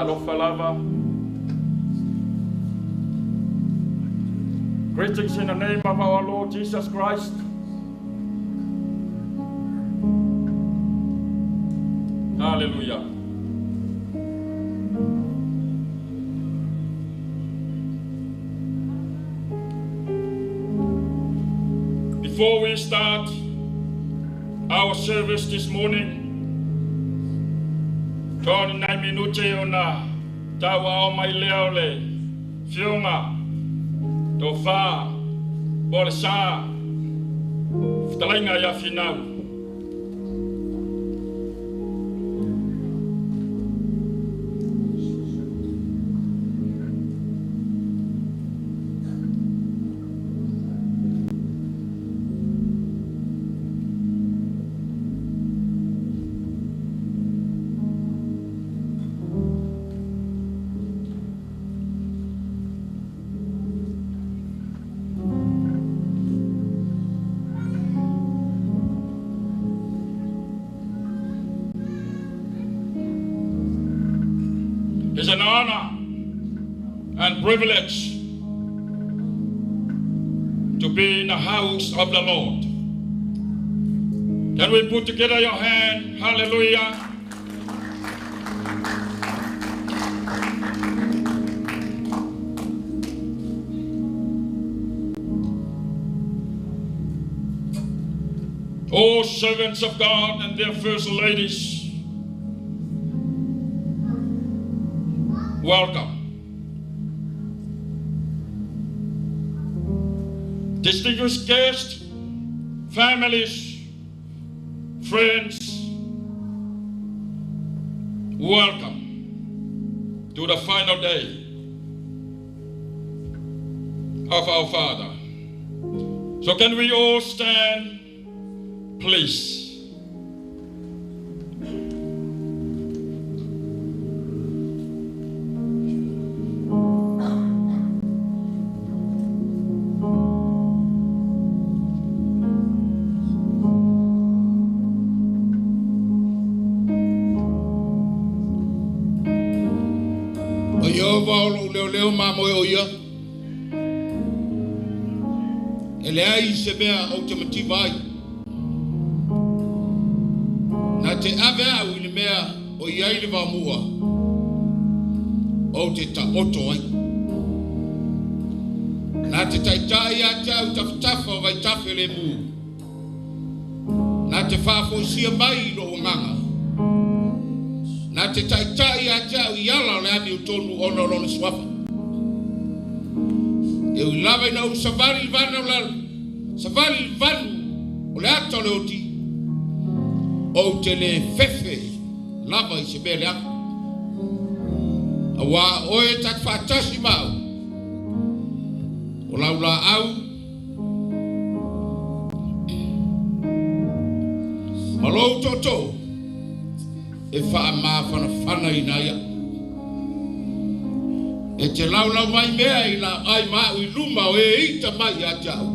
lofa lava. Greetings in the name of our Lord Jesus Christ. Hallelujah. Before we start our service this morning, Tony nai minute ona tawa o mai leole fiunga tofa bolsa ftainga ya Finau. It's an honor and privilege to be in the house of the Lord. Can we put together your hand? Hallelujah. All servants of God and their first ladies, welcome. Distinguished guests, families, friends, welcome to the final day of our Father. So can we all stand, please? Leo mamo oia ele ai se bea automativa ai na te ave au ni mea o ia ile va mua o te ta oto ai na te tai ia tau taftafa vai tafele mu na te fafo sia mai no nganga na te tai ia tau iala le ani utonu ono lo swafa eu lava na o savali vanu o le ato le oti o te le fefe lava i se bele ako awa oe tak fatasi mau o laula au malo toto e fa ma fana ina ia e te laula mai mea i la ai mau i luma o e ita mai a tau.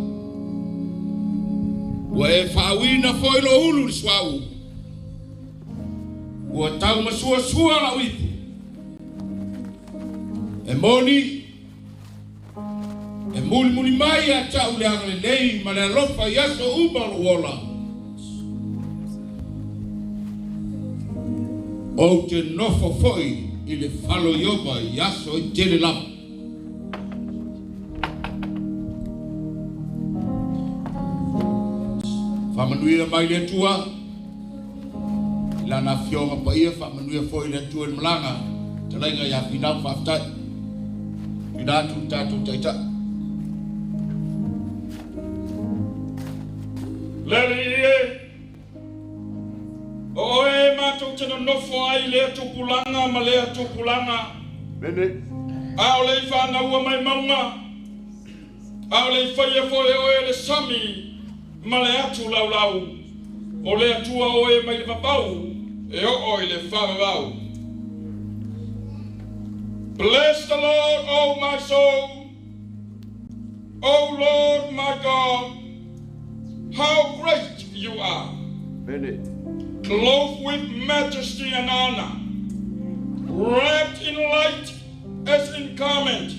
Ua e whawina whoilo ulu ni swau. Ua tau masua sua la uipu. E moni, e muni mai a tau le angle nei ma le alofa i aso uma lo wola. O te nofo foi i le falo yoba i aso i tele lama. Whamanuia mai le tua, lana fionga pa ia, whamanuia foi le tua i malanga, te lainga ia Finau whaftai, Finatu tatu taita. Lele ie, Ao'oe mātou tena nofo ai lea tupulanga ma lea tupulanga. Bene. Ao lei whanaua mai maunga. Ao lei whaia foe oe le sami ma le atu laulau. O lea tua oe mai le papau e o le whawawau. Bless the Lord, O my soul. O Lord my God, how great you are. Bene. clothed with majesty and honor, wrapped in light as in garment.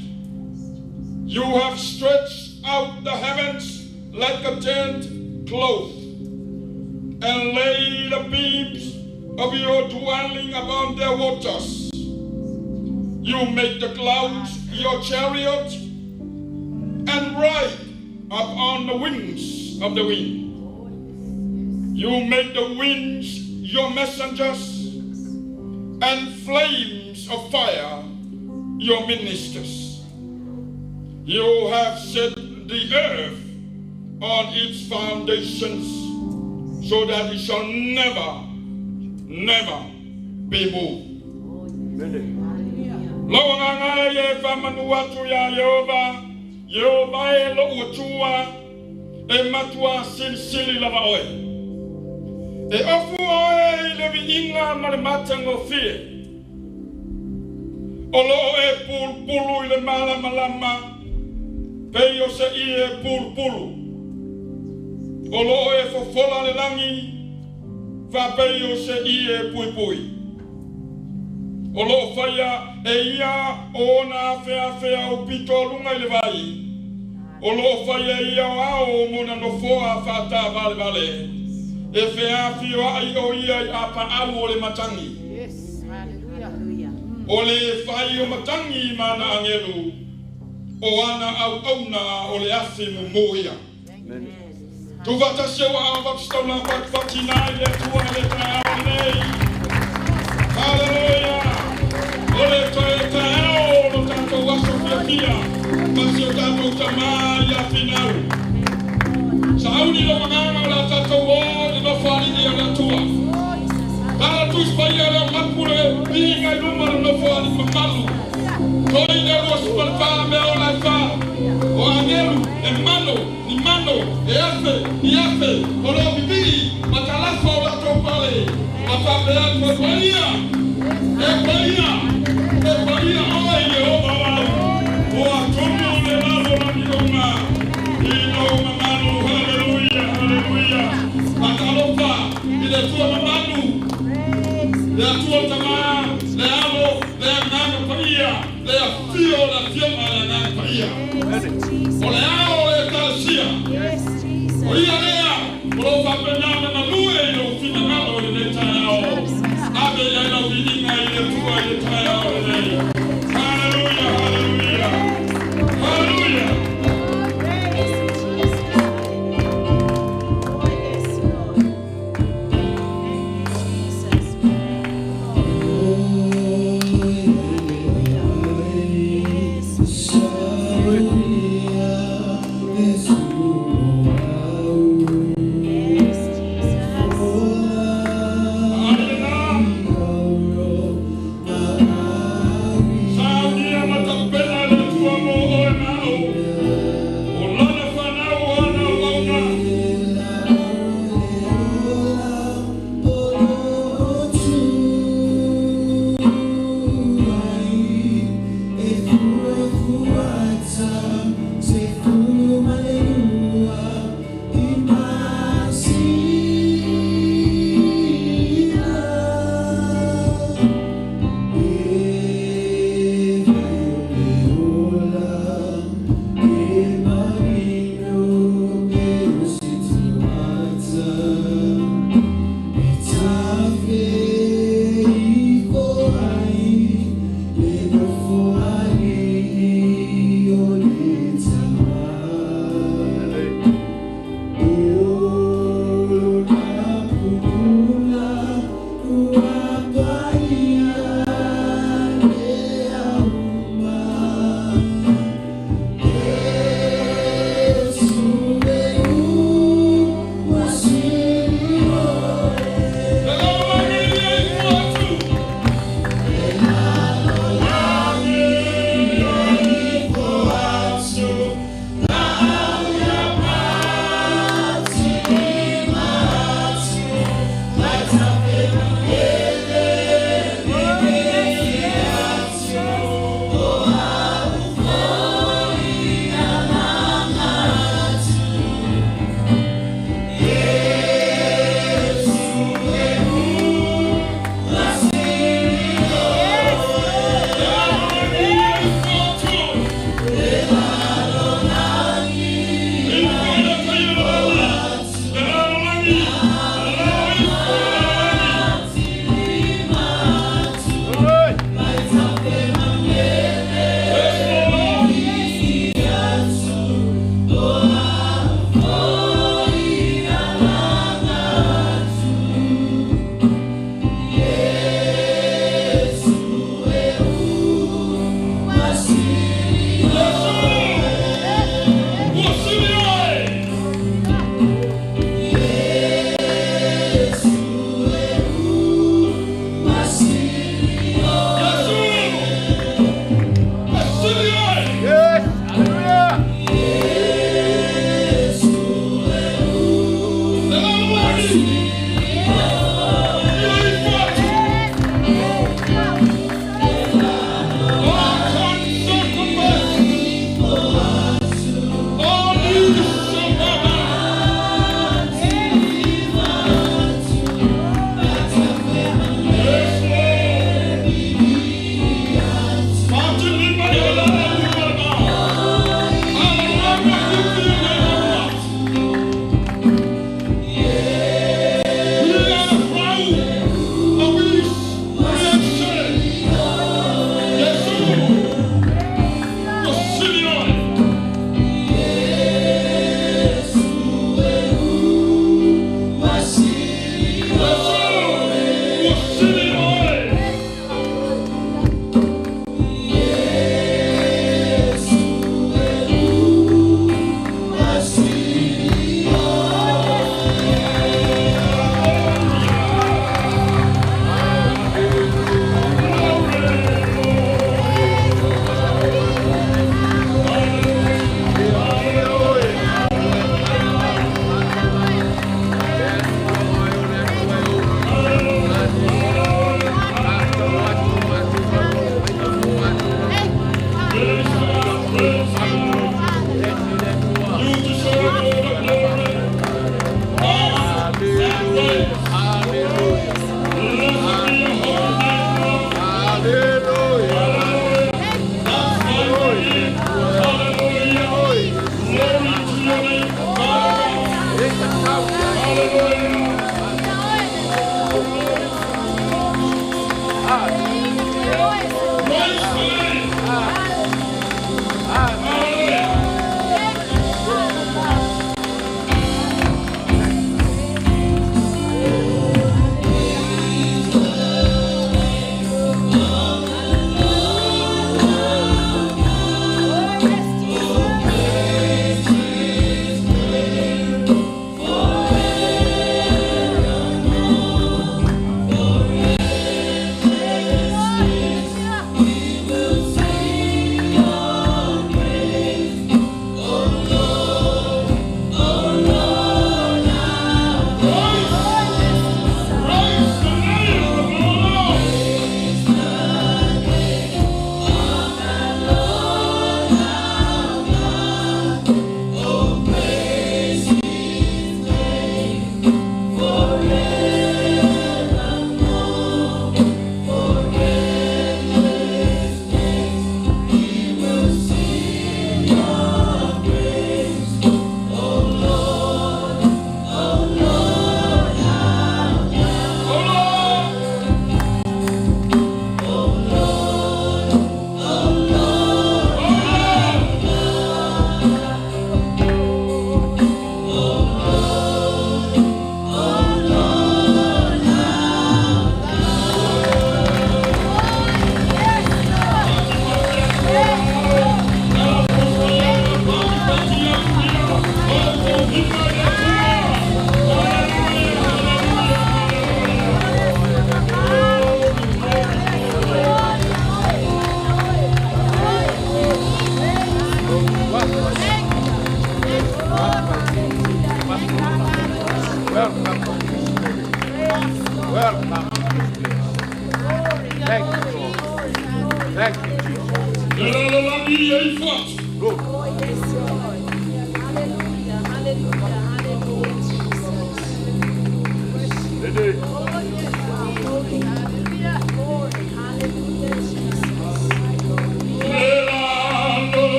You have stretched out the heavens like a tent cloth, and laid the beams of your dwelling upon their waters. You make the clouds your chariot, and ride upon the wings of the wind. You make the winds your messengers, and flames of fire your ministers. You have set the earth on its foundations, so that it shall never, never be moved. Lawa nga ye famanuatu ya Yehova, Yehova e lo utua e matua sili lava oe. E ofu oe le viinga marimatango fie. Olo e pulu ile malama, peyo se ie pulu. Olo e fofola le langi, va peyo se ie pui. Olo faya e ia ona fea o pito lunga ile vai. Olo faya ia ao mona no foa fata vale. E fea fio ai o ia apa au ole matangi. Yes, hallelujah. Ole fai o matangi mana angelu. O ana au auna ole afi mumoia. Tu vata sewa au vakstona vatina ile tua le taonei. Hallelujah. Ole toeta o lo tanto waso fiakia. Masio tanto tamaya Finau. Saudi lo manganga la tanto wo no fali dia la tua. Para tu spaya la mapure binga numero no fali mamalu. Toi de los palpa me ola fa. O angelu e mano ni mano e afe olo bibi matala fa la topale. Matabe ko baia. E baia oi Yehova. O atomo le lalo la milonga. Ino mamanu hallelujah. Matalopa ile tua mamanu. Le tua tama, le amo, le nano paia, le fio la fiamma la nano paia. O le ao le calcia. O ia lea, o lo fa penana na lue no finalo le tao. Ave ya no vidinga ile tua ile tao le. Hallelujah. Yes, Jesus.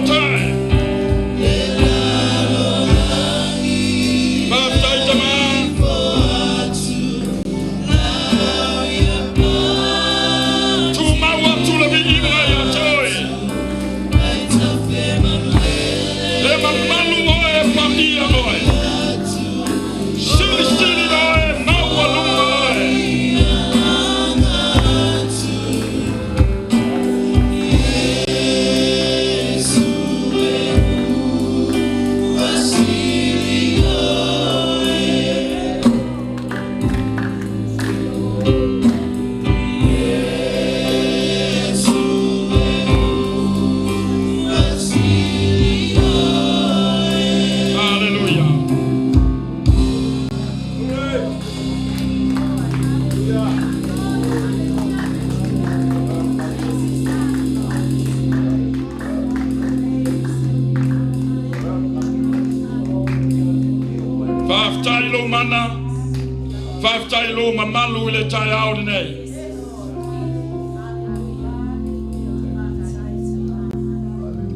more time. Tailo mamalu ile tayao nei.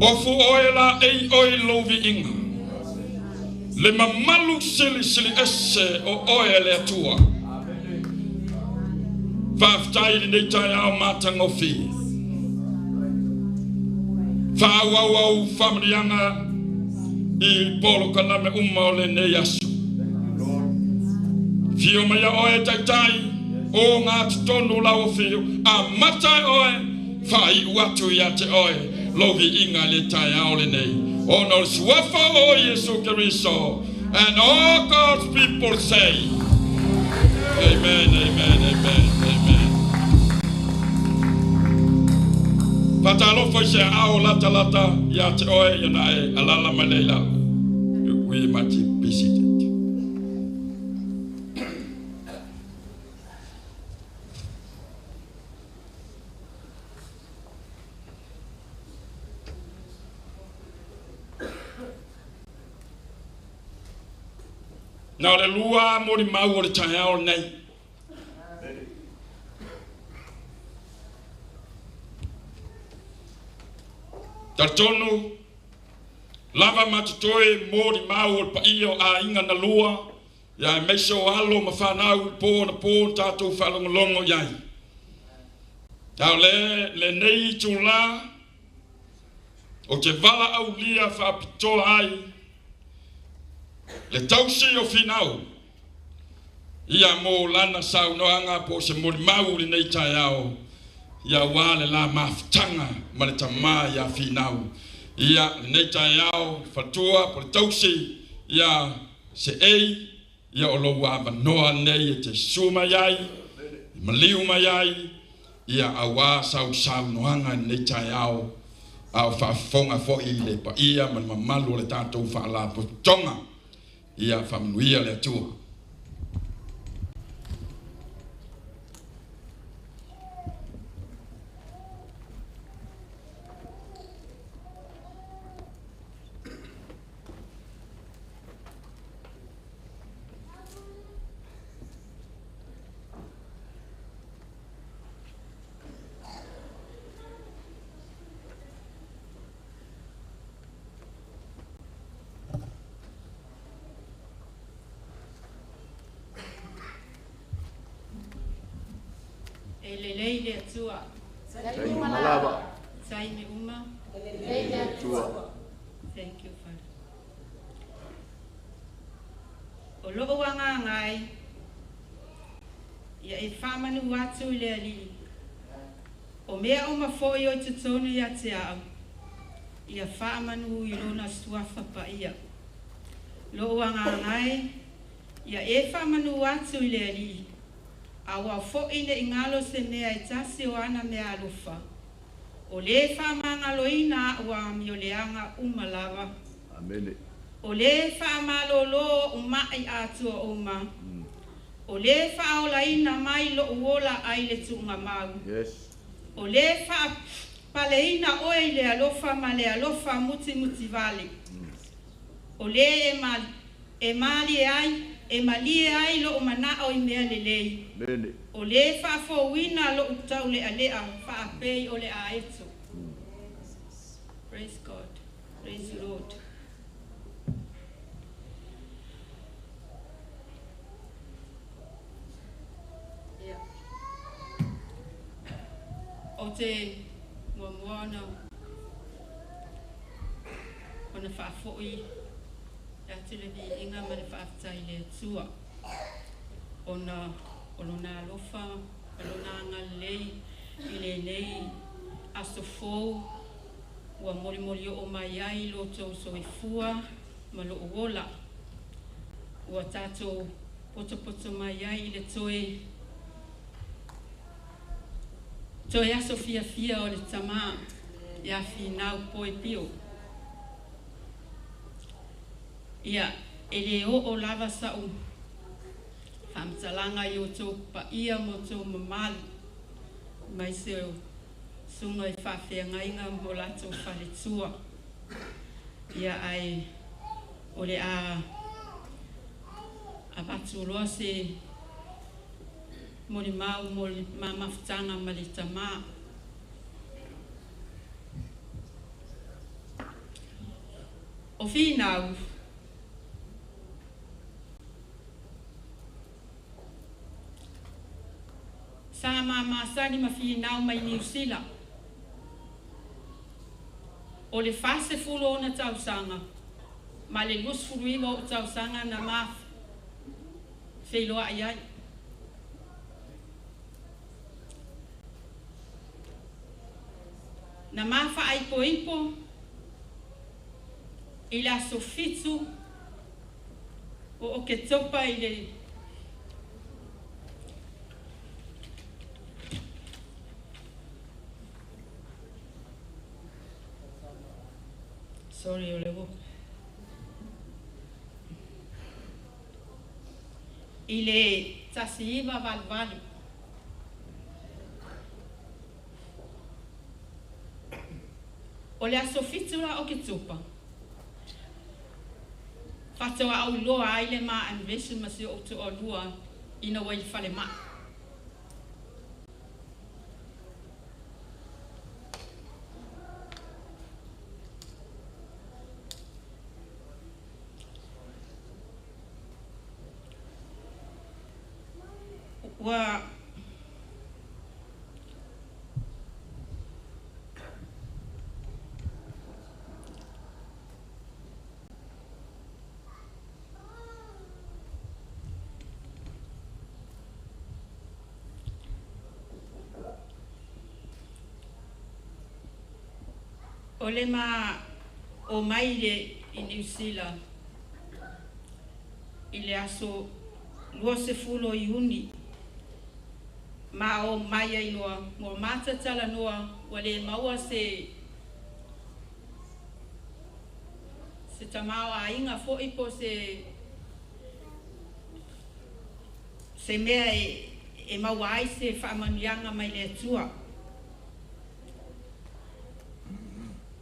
Ofu oila ei oilo vi inga. Le mamalu sili esse o oile atua. Tailo nei tayao matangofi. Wau family anga I polo kalame umole ne yasu. Fio maya oe tai o ngā tonu lau fio a matai oe whai uatu ia te oe lovi inga le tai aole nei ono suafa o Yesu Keriso and all God's people say amen, amen, amen, amen. Patalo foi se ao lata ia te oe ia e alala malela we mati bisite. Now the lua mori mau o le taiao nei. Tartonu lava matutoi mori mau o paio a inga na lua ya meso alo ma Finau po na po tatu falongolongo yai. Tau le nei tula o te vala au lia fa pitola ai. Le tausi o Finau ia mo lana sau noanga po se mori mau nei taiao ia wale la maftanga ma le tama ia Finau ia nei taiao fatua po le tausi ia se ei ia o lo wa noa nei te suma yai maliu mai ia awa sau noanga nei taiao au fa fonga fo I le pa ia ma malu le tatou fa la po tonga ia familia le tua. Elelei atua. Sai malava. Sai me uma. Elelei atua. Thank you, Father. O lobo wanga ngai. Ia e whamanu watu I le ali. O mea o mafoi o te tonu ia te au. Ia whamanu I lona stuafa pa ia. Lobo wanga ngai. Ia e whamanu watu I le ali. Awa fo ine ingalo se mea e tasi o ana mea alufa. O le whamangalo ina ua mioleanga umalawa. Amen. O le whamalolo umai atua uma. O le whaola ina mai lo uola ai le tunga mau. Yes. O le pale ina oe le alofa ma le alofa muti vale. O le e mali ai. E malie ai lo mana o I mea lelei. Amen. O le whaafo wina lo utau le alea whaapei o le aeto. Praise God. Praise the Lord. Yeah. O te moana ona whaafoi e atelevi inga ma le whaafitai le tua. Ona nā lofa, ona ngā lei, i le nei aso fōu, ua moli o mai ai loto soifua, ma lo ola. Ua tātou poto mai ai i le toe aso fia o le tamā, ia Finau poe pio. Ia, e le o lava sau, whamtalanga i o tō pa ia mo tō mamali, mai se o sunga i whawhia ngainga mo lato whale tua. Ia ai, o le a batu loa se mori mau mori mamawhtanga ma le tamā. O Finau, sa masani ma Finau mai New Zealand. O le fase fulo ona tausanga, ma le lus fuluiga o tausanga na maf wheiloa ai ai. Na mafa ai poipo, i la sofitu o ke topa i le sorry o le wo. I le tasiiva valvali. O le aso fitura o ke tupa. Fatoa au loa ai le maa anvesu masi o tu o lua ina wai fale maa. Wa o le ma o mai le i New Zealand i le aso lua se fulo i uni ma o mai ai loa mo mata tala noa wa le maua se tamao a inga fo ipo se mea e maua ai se whaamanianga mai le tua.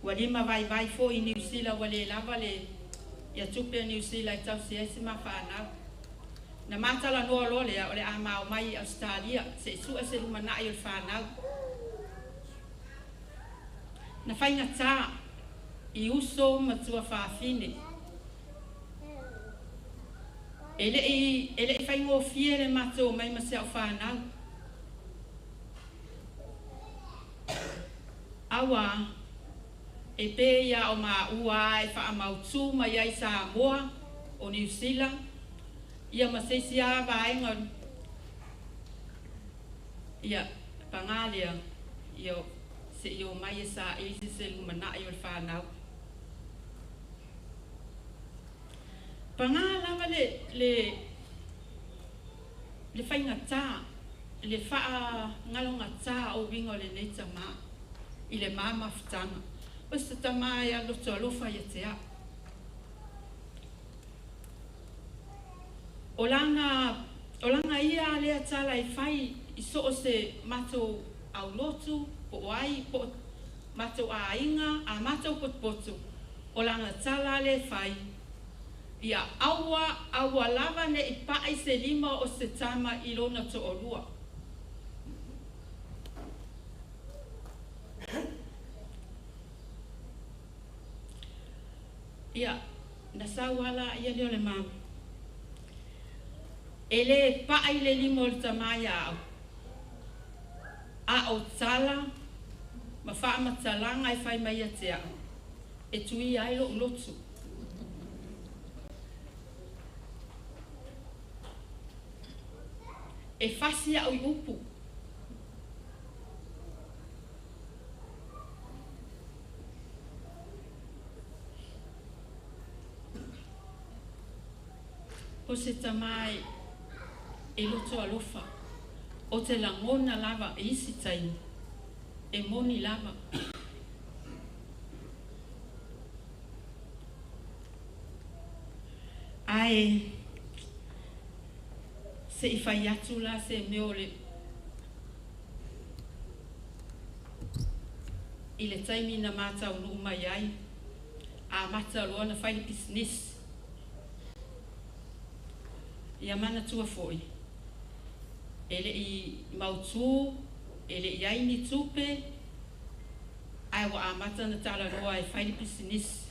Walima vai fo i New Zealand wale lava le ia tupe New Zealand tau se ese ma Finau. Na matala noa lo le o le amao mai Australia se su ese lumana i o Finau. Na whainga tā i uso matua whaafine. Ele i whaingo fie le mato mai mase au Finau. Awa e pe ia o ma ua e wha amautu mai ai Samoa o New Zealand. Ia ma seisi a vaenga. Ia pangalia io se io mai e sa eisi se lumana i o Finau. Pangala le whainga tā, le wha ngalonga tā o wingo le nei tamā i le mamawhtanga. O se tamā e aloto alofa i te a. O langa ia lea tala e whai i so o se mato au lotu, po ai, po mato a inga, a mato potpoto. O langa tala le whai, ia aua lava ne i pae se lima o se tama i lona to o lua. Ia, na sawala ia leo le mau. Ele paai le limo le tamaya au. A o tala, ma wha matalanga e whai mai a te au. E tui ai lo lotu. E whasi au i upu. O se tamai e loto alofa. O te langona lava e isi tainu. E moni lava. Ai se i whai atu la se meole. I le taimi na mātau nuu mai ai. A mata loa na whai business. Ia mana tua foi. Ele i mautu, ele i aini tupe, ai wa amata na tala roa e whai business.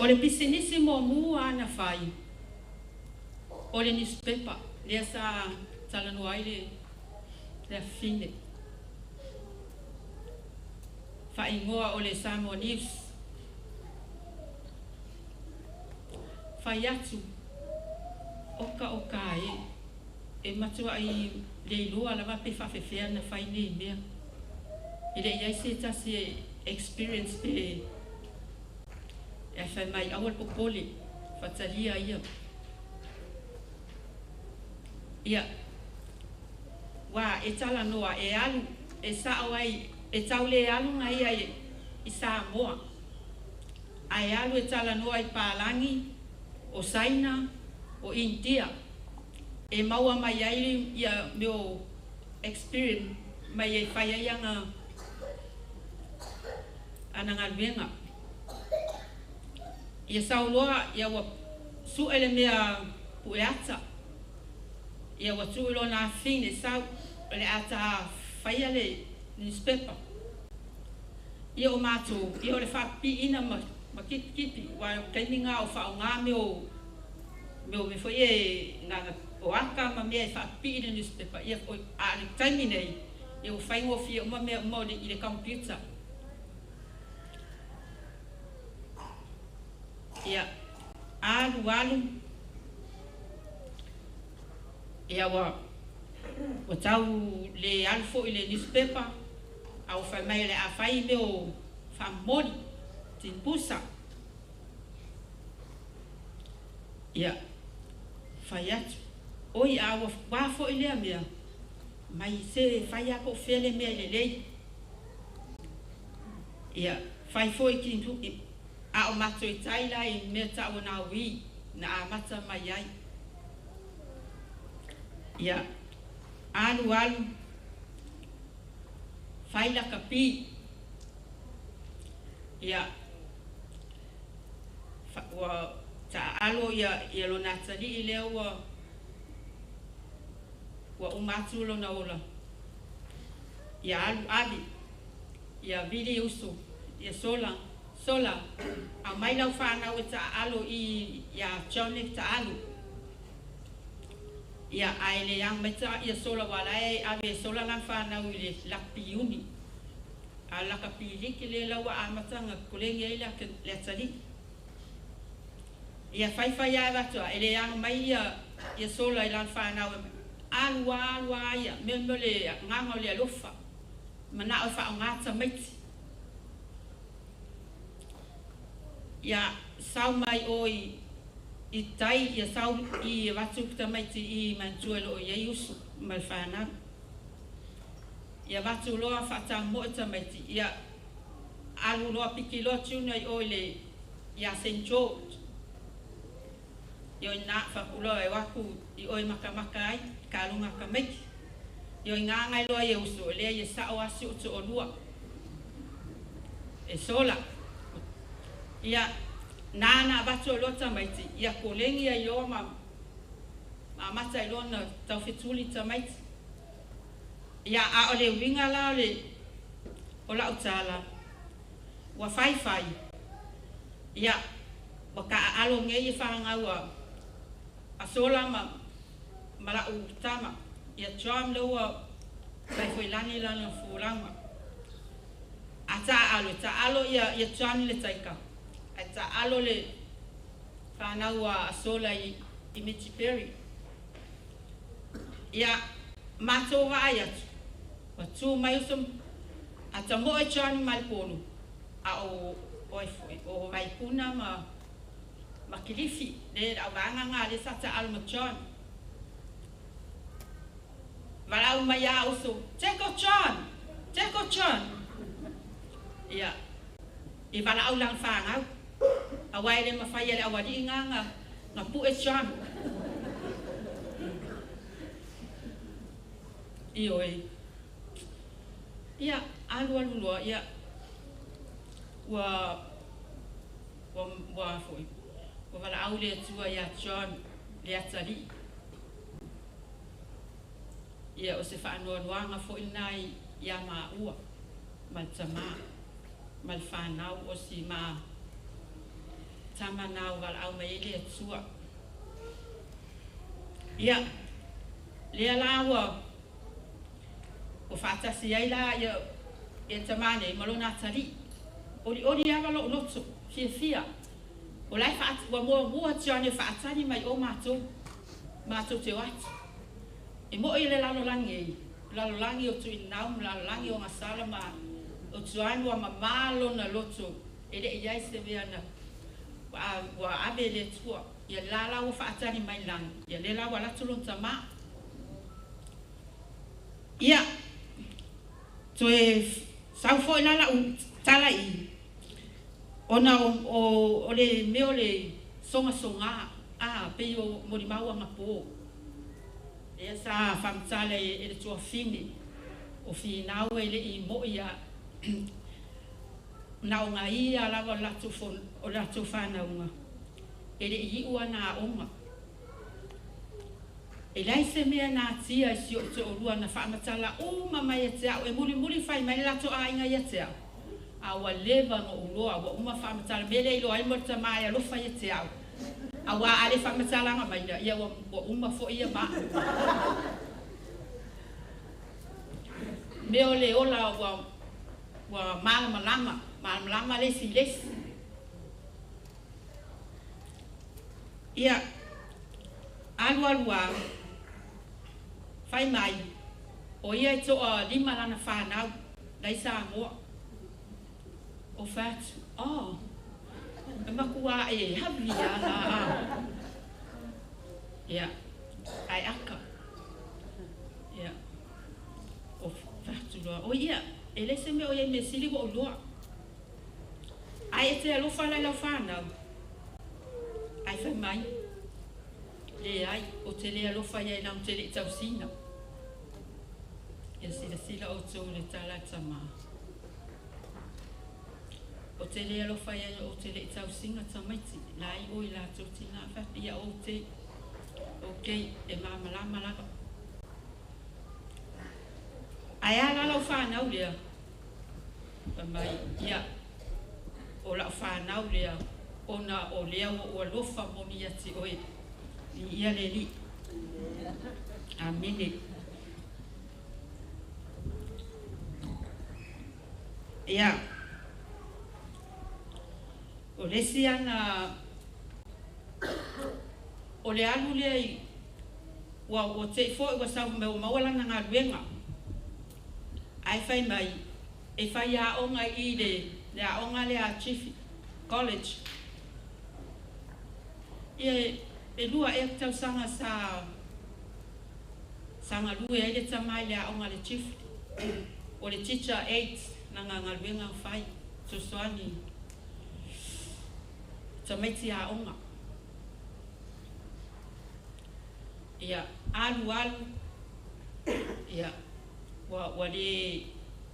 O le business mo mua na whai. O le newspaper, lea sa tala noa ai le fine. Whai ngoa o le Samoa News. Whai atu, oka e matua i leilua lava pe whawhewhea na whai nei mea. I le iai se ta se experience pe e whai mai awal popole, whatalia ia. Ia, wa e tala noa e alu, e sao ai, e taule e alu ngai ai i Samoa. Ai alu e tala noa i Palangi, o Saina, o India, e maua mai ai ia meu experience mai e whai ai ananga luenga. Ia sauloa, ia wa su ele mea pueata. Ia wa tu ilo na fine sau, ele ata whai ale newspaper. Ia o mātou, ia o le whapi ina ma kipi wa kaiminga o whao ngā meo me foi e ngā o aka ma mea e whaapi i le newspaper ia o a le taimi nei e o whai ngofia uma mea mo i le computer ia alu ia wa tau le alfo i le newspaper au whai mai le a whai meo whamori timpusa ia whai atu oi awa wafo i lea mea mai se whai ako whele mea le lei ia whai fo i ki a o mato i taila i mea ta o na ui na a mata mai ai ia alu whai la kapi ia wa ta alo ia lo natali i leo wa umatu lo na ola ia alu abi ia vili uso ia sola a mai lau whanau e ta alo i ia chone ta alu ia aile yang meta ia sola wala e ave sola lan whanau i le lapi uni a laka piliki le lawa a matanga kulengi ai le atali ia whai ai watua ele yang mai ia sola i lan whanau alua ia memo le nganga le alofa mana o wha ngata maiti ia sau mai oi i tai ia sau i watu kita maiti i mantuelo o Ie'u mai whanau ia watu loa whata moita maiti ia alu loa piki loa tuna i oile ia St. George i na whakuloa e waku i oi makamaka ai ka lunga ka maiki i ngā ngai loa Ie'u lea i sao asi o to olua e sola ia nana watu loa tamaiti ia kolengi ia loa ma mata i loa na tauwhetuli tamaiti ia a ole winga la ole o la utala wa fai fai ia baka alo ngai whangau a sola mala utama ia chom lewa kai foi lani lana furanga ata alo ia chom le taika ata alo le Finau a sola I Mitchiperi ia mato wa ayat wa tu mai usum ata mo e chom mai ponu a o vai kuna ma kilifi le awanga nga le sata al machon walau maya usu teko chon ya I walau lang fangau awai le mafaya le awadi nga pu e chon Ie'u ya alu ya wa foi walau le tua ya chon le atali ia o se whaanoanoanga fo inai ia maa ua mal tama mal whanau o si maa tama nau walau mai le tua ia lea lawa o whaatasi ai la ia tamane malona atali ori awa lo loto fia o lai wa mua tiane whaatani mai o mātou te watu e mo I le lalolangi o tu inau, lalolangi o ngasala ma o tuanu a mamalo na loto e le iai se vea na wa abe le tua ia lala o whaatani mai lang ia le lawa latulon tama ia to e saufo lala tala I ona o le meo le songa pe o morimau anga po e sa famtale e le tua fini o Finau e le I mo ia na o ngai a lava latu fon o latu whanaunga e le Ie'u ana Ao'oe e lai se mea nā tia si o te orua na whaamatala o mamai e te au e muri whai mai latu a inga i te au awa leva no uloa wa uma whaamatala mele ilo ai morta mai a lofa i te au awa ale whaamatala nga mai na ia wa uma fo ia ma meo le ola wa malama lesi ia alua whai mai o ia I toa 5 lana whanau lai sa moa o fatu e makua e hawi ala ia ai aka ia o fatu loa o ia e lese me o ia me sili o loa ai e te alofa lai lau whanau ai whai mai le ai o te le alofa ia nau te le tausina ia sila o tō le tala tama o te le alofa ia o te le tausina tamaiti la I o I la tōtina whati ia o te okay e mamalama lava ai ala lau whanau lea mai ia o lau whanau lea ona o lea o alofa moni ati oe ia le li amene ia o lesi ana o le alu le wa o te fo wa sa me o mawala na ngaluenga ai fai mai e fai a onga I le a onga le a chief college e lua e tau sanga sanga lua e le tamai le a onga le chief o le teacher 8 na ngaluenga fai soani tamaiti a onga ia alu ia wa le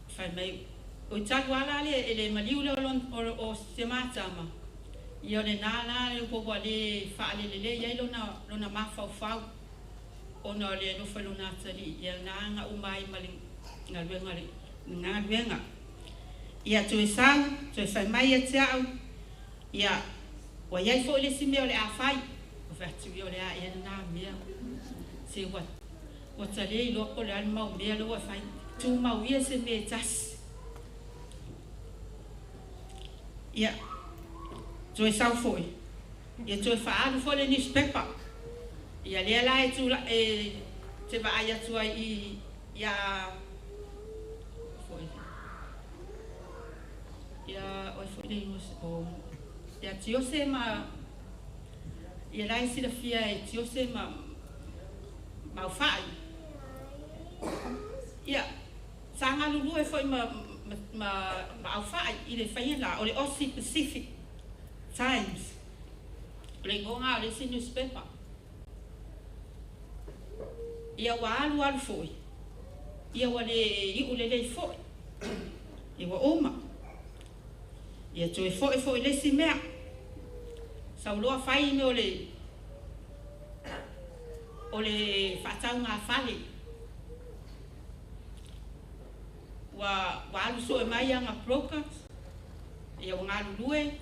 fai mai o talu ala le maliu le o se matama ia le nana le ko le fa le ia lona mafau ona le no fa lona tali ia nanga umai mali ngaluenga Ia tue sang, tue whai mai e te au. Ia, wa iai fo le si mea o le a whai. O whatu i o le a e nā mea. Se wa tale i loko le al mau mea lo wa whai. Tu mau ia se mea tas. Ia, tue sau foi. Ia tue whaalu fo le newspaper. Ia lea la e tu la e te wa aia tua i ia foi. Ia oi foi le o ia tio se ma ia la si la fia e tio se ma fai. Ia sanga lulu e foi ma fai i le fai la o le Aussie Pacific Times. Le gonga le si newspaper. Ia wa alu foi. Ia wa le Ie'u le foi. Ia wa oma. Ia tue foi le si mea. Sau loa fai me o le whatau ngā whale. Wa alu so e mai anga brokers. Ia wa ngā lulue.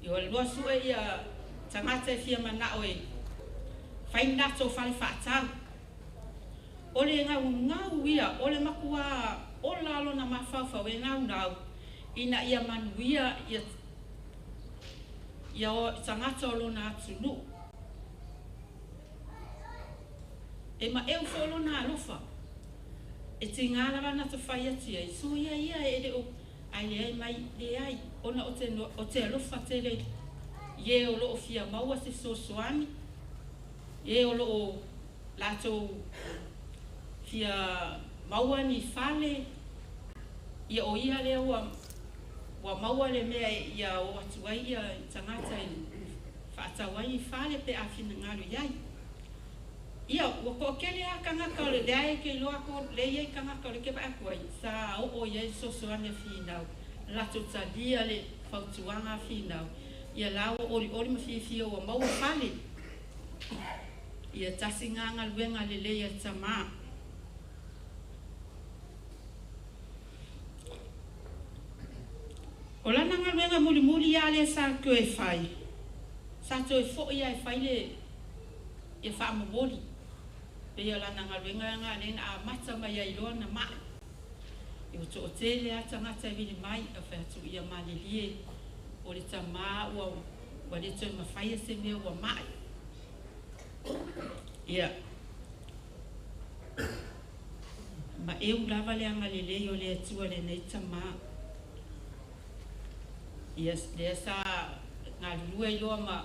Ia wa lua so e ia tangata e fia mana oe. Fai nato fale whatau. Ole ngau ia, ole makua, o lalo na mawhawhau e ngau. Ina ia manuia, ia o tangata o lona atunu. E ma eu fo lona alofa. E te ngāra rana te whai ati ai. So ia e le o, ai mai le ai. Ona o te alofa te le. Ie o loo fia maua se sosoani. Ie o loo lato fia maua ni fale. Ia o ia lea wa maua le mea ia o atuai ia tangata i whaatawai i fale pe awhina ngaru iai. Ia, wako kele a kangaka o le leae ke loa ko le iai kangaka o le kepa akuai. Sa o iai sosoane Finau. Lato talia le whautuanga Finau. Ia lao ori ma fia wa maua fale. Ia tasi nganga luenga le leia tamaa. O lana ngā luenga muli ia lea sa koe e whai. Sa to e fo ia e whai le ia wha mamoli. Pe ia lana ngā luenga ngā nena a mata mai ai loa na maa. I o to o te lea tangata e vini mai a whatu ia malilie. O le tamaa ua le toi mawhaia se mea ua mai. Ia. Ma eu lava le anga lelei o le atua le nei tamaa. Ia lea sa ngā lulua i loa ma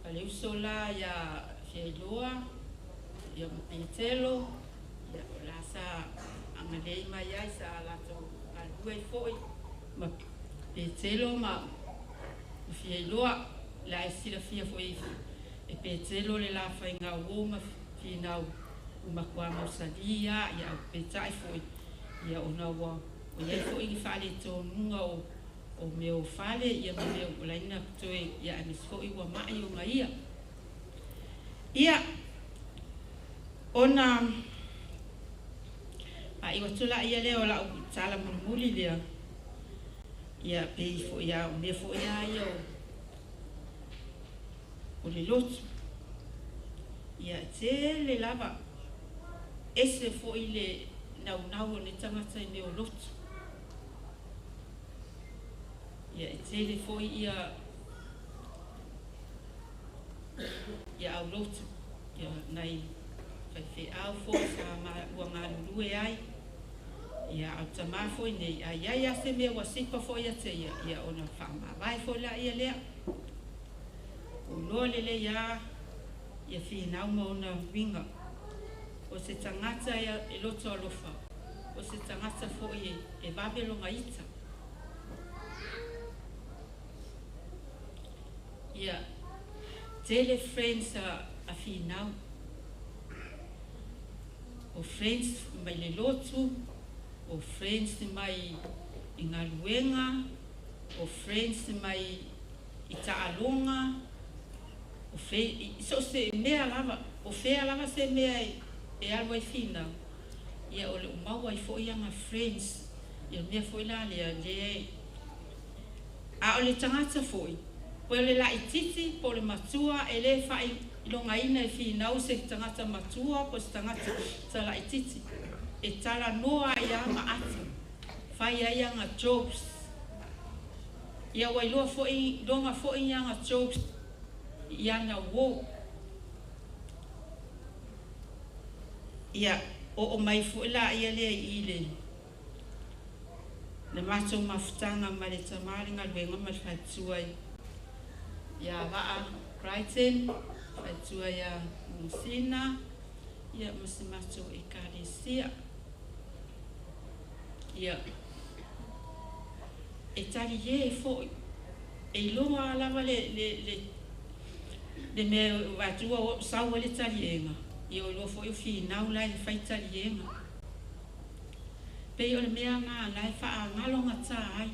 a leu sola ia fia i loa, ia mapietelo, ia la sa anga lei mai ai sa lato ngā lulua i foi, ma pietelo ma fia i loa, la e sila fia foi e pietelo le la fai ngā uo ma Finau umakua mausalia, ia au petai foi, ia ona ua o iai fo ingi whale tō nunga o meo whale, ia me meo olaina kutoe ia anis fo iwa mai o ngā ia. Ia, ona, a iwa tula ia leo la o tala muli lea, ia pei fo ia, o mea fo ia ia o le lotu. Ia te le lava, ese fo i le nau o le tangata i meo lotu. Ia e tele foi ia au lotu. Ia nei whai au foi sa ua ngā lulue ai. Ia au tamā foi nei a iai ase mea ua sipa foi a te ia ona whamawai foi la ia lea. O loa lele ia Finau ma ona winga. O se tangata ia e loto alofa. O se tangata foi e babelo ngā ita. Ia, tele friends a Finau. O friends mai le lotu, o friends mai i ngā luenga, o friends mai i taalonga, o so se mea lava, o fea lava se mea e alwa i Finau. ia o le umau ai fo ia nga friends ia mea fo ila le a o le tangata fo po le la ititi po le matua e le fai longa ina e Finau se tangata matua po se tangata sa la ititi e tala noa ia maata fai ia nga jobs ia wailua fo i longa fo i nga jobs ia nga wo ia o mai fo ila ia le ile le macho mafutanga ma le tamari nga lwenga ma fatua ia va Brighton fatua ia Musina ia masimacho e Karesia ia e tali ye fo e loa lava le me vatua sa le talienga io lo fo Finau la fai talienga pe o le mea nga la fa ngalo nga tai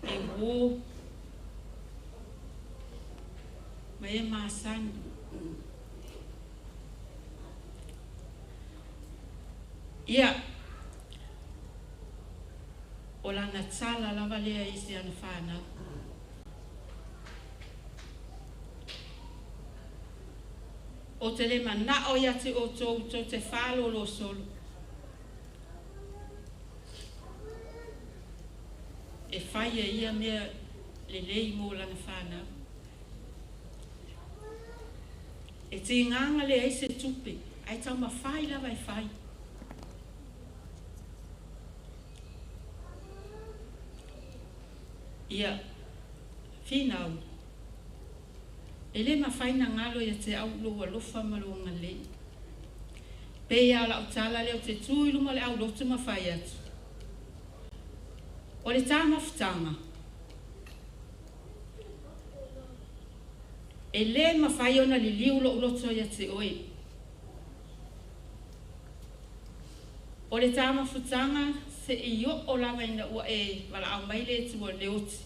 e wo mai masan ia o la na tsala la vale isi ana fana o te le mana o ia te o te falo lo solo e fai ia mea le lei mo la na fana e te nganga le ai se tupe ai tau ma fai la vai fai ia Finau ele ma fai na ngalo ia te au lo alofa ma lo ngale pe ia la utala le o te tui luma le au lotu ma fai atu o le tama futanga ele ma fai ona li liu lo loto ia te oi o le tama futanga se io o lava ina ua e wala au mai le tua leoti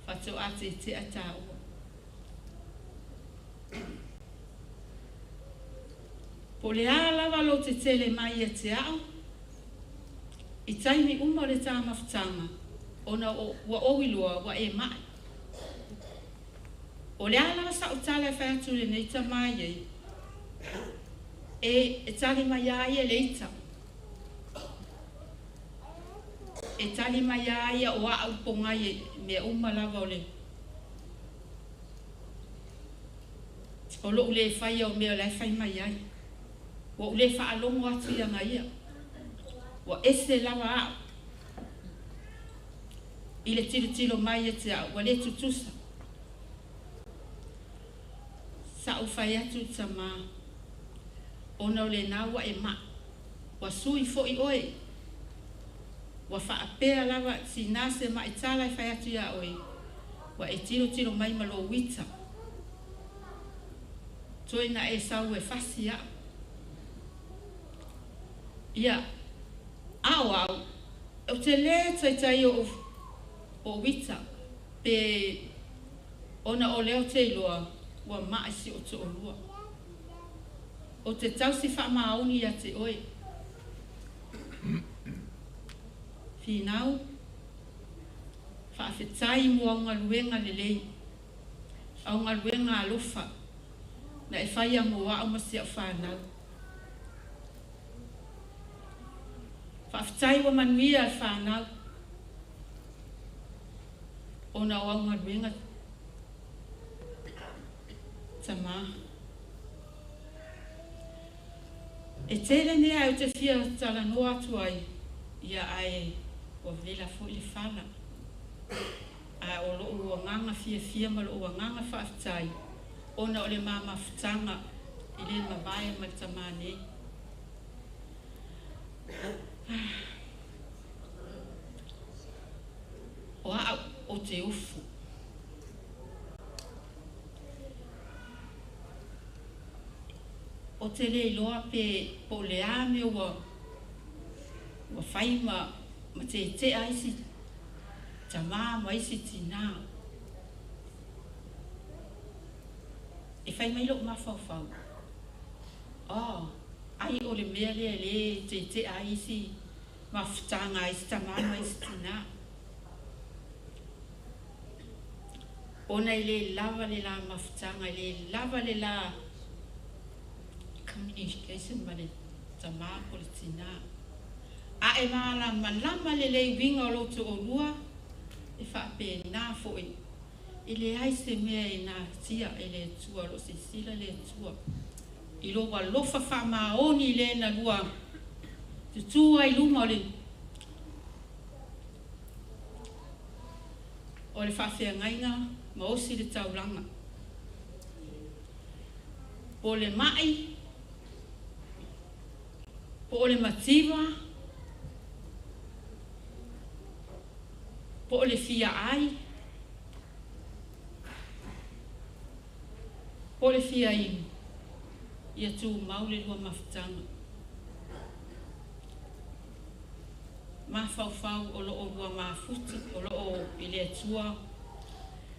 fatau ate te ata ua po le a lava lo te tele mai e te au i taimi uma le tama futanga ona ua oilua ua e mai o le a lava sa utala e whai atu le neita mai e tali mai ai e leita e tali mai ai o a uponga me uma lava o le o lo le fai o me le fai mai ai o le fa alongo atu ia ngai o ese lava i le tilo mai e te o le tutusa sa u fai atu tama ona o le nawa e ma wa sui fo i oe wa fa apea lava sinase ma itala fai atu ia oe wa e tilo mai malo wita toina e sau e fasi ia au o te le tai o wita pe ona o leo te iloa wa maisi o te olua o te tausi wha mauni ia te oe Finau wha awhetai mua o ngā luenga lelei au ngā luenga alofa na e whai a mua au masi au whanau wha awhetai wa manuia al whanau o na o au ngā luenga tama e tele nea o te fia tala no atu ai ia ai o vela fo i fala a o lo o nganga fia ma lo o nganga whaftai ona o le mama futanga i le mawai ma tamane o te ufu o te le loa pe po le ame wa fai ma te aisi tama ma isi tina e fai mai lo ma fau ai o le mea le te ai si mafutanga ai si tamana ai si tina. Ona i le lava le la mafutanga, le lava le la communication ma le tama o le tina. A e maala malama le le winga o loto o lua, e whaape nā foi. I le ai se mea e nā tia e le tua, lo se sila le tua. I lo wa lofa wha maoni le na lua, te tua i luma o le. O le whawhia ngainga, ma osi le tauranga. Po le mai, po le mativa, po le fia ai, po le fia inu, ia tu maule lua mafutanga. Mafau o loo lua mafuti, o loo ile atua,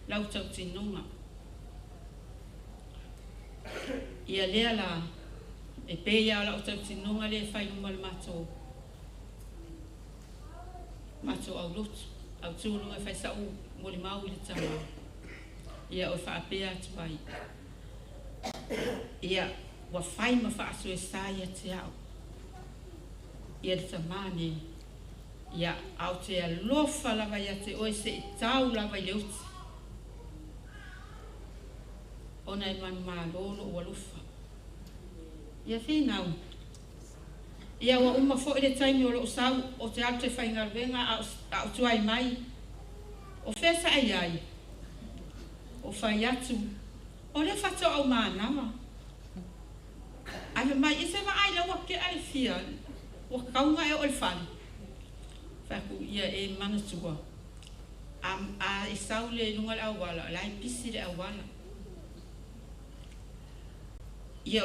lau tau tinonga. Ia lea la, e peia lau tau tinonga le whai luma le mato au lotu. Au tūlunga whai sau moli mau i le tama. Ia o whaapea atu ai. Ia wa whai ma whaasu e sa ia te au. Ia le tamane. Ia au te alofa lava ia te oe se i tau lava i leuti. Ona i manu maa lolo o alofa. Ia Finau. Ia wa uma fo ile taimi o lo sau o te ate whainga venga au tuai mai. O whesa ai. O whai atu. O le whato au mānawa. Ai mai ise wa ai lawa ke ai fia. O kaunga e o le whani. Whaku ia e manatua. A e sau le lunga le awala. Lai pisi le awala. Ia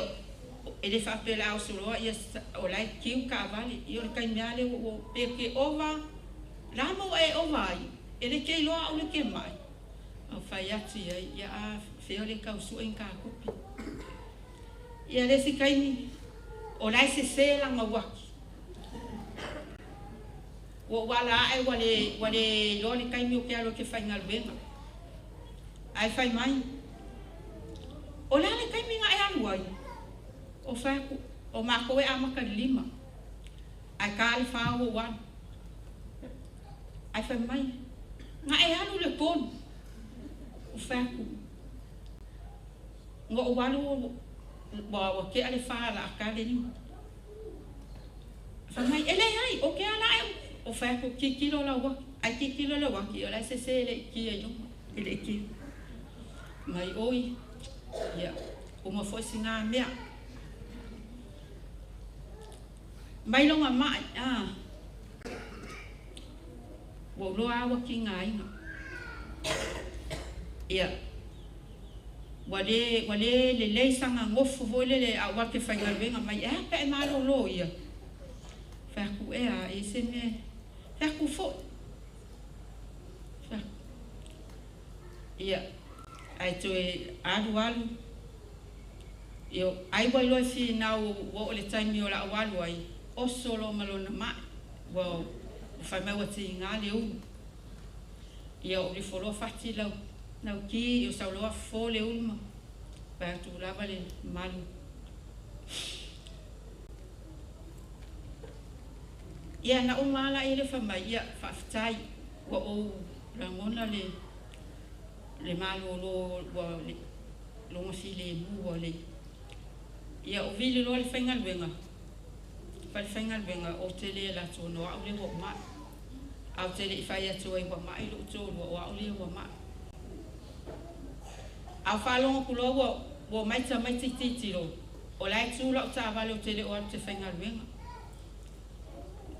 ele whapela au suroa ia o lai kiu ka avali. Ia le kai meale o peke ova. Ramo e ova ai. Ele kei loa au le ke mai. Au whai atu ia a whio le kausua in ka kupi. Ia le si kaini. O lai se langa waki. O wala ai wale lo le kaimi o ke alo ke whainga luenga. Ai whai mai. O la le kaimi nga e anu ai. O whaku, o mako e amaka lima. Ai ka ale whao o wan. Ai whai mai. Nga e anu le ponu. O whaku. Nga o walu wa ke ale wha la ka le lima. Whai mai, ele ai, o ke ala ai. O whaku ki kilo la waki. Ai ki kilo la waki. O lai se le ki e yunga. Ele ki. Mai oi. Ia. O ma foi singa mea. Mai longa mai, wo loa waki ngai. Ia. Wale le sanga ngofu vole le a waki whainga venga mai e pe malo lo ia. Whaku e a e se me. Whaku fo. Ia. Ai to e alu. Io ai wai loi Finau wo le taimi o la awalu ai. O solo malona mai. Wo whai mai wati ngā leu. Ia o li folo whati lau. Nau ki o sauloa fo le ulma. Pai atu lava le malu. Ia na umala i le whamai. Ia whaftai. Wo o rangona le malu lo le longa fi le mu le. Ia o vili lo le whainga luenga. Whai whainga luenga o te lea la tōno au le wa mai. Au te le i whai atu ai wa mai lo tōno o au le wa mai. Au whalonga kulo wa maita titiro. O lai tūla o tā wale o te le o te whainga luenga.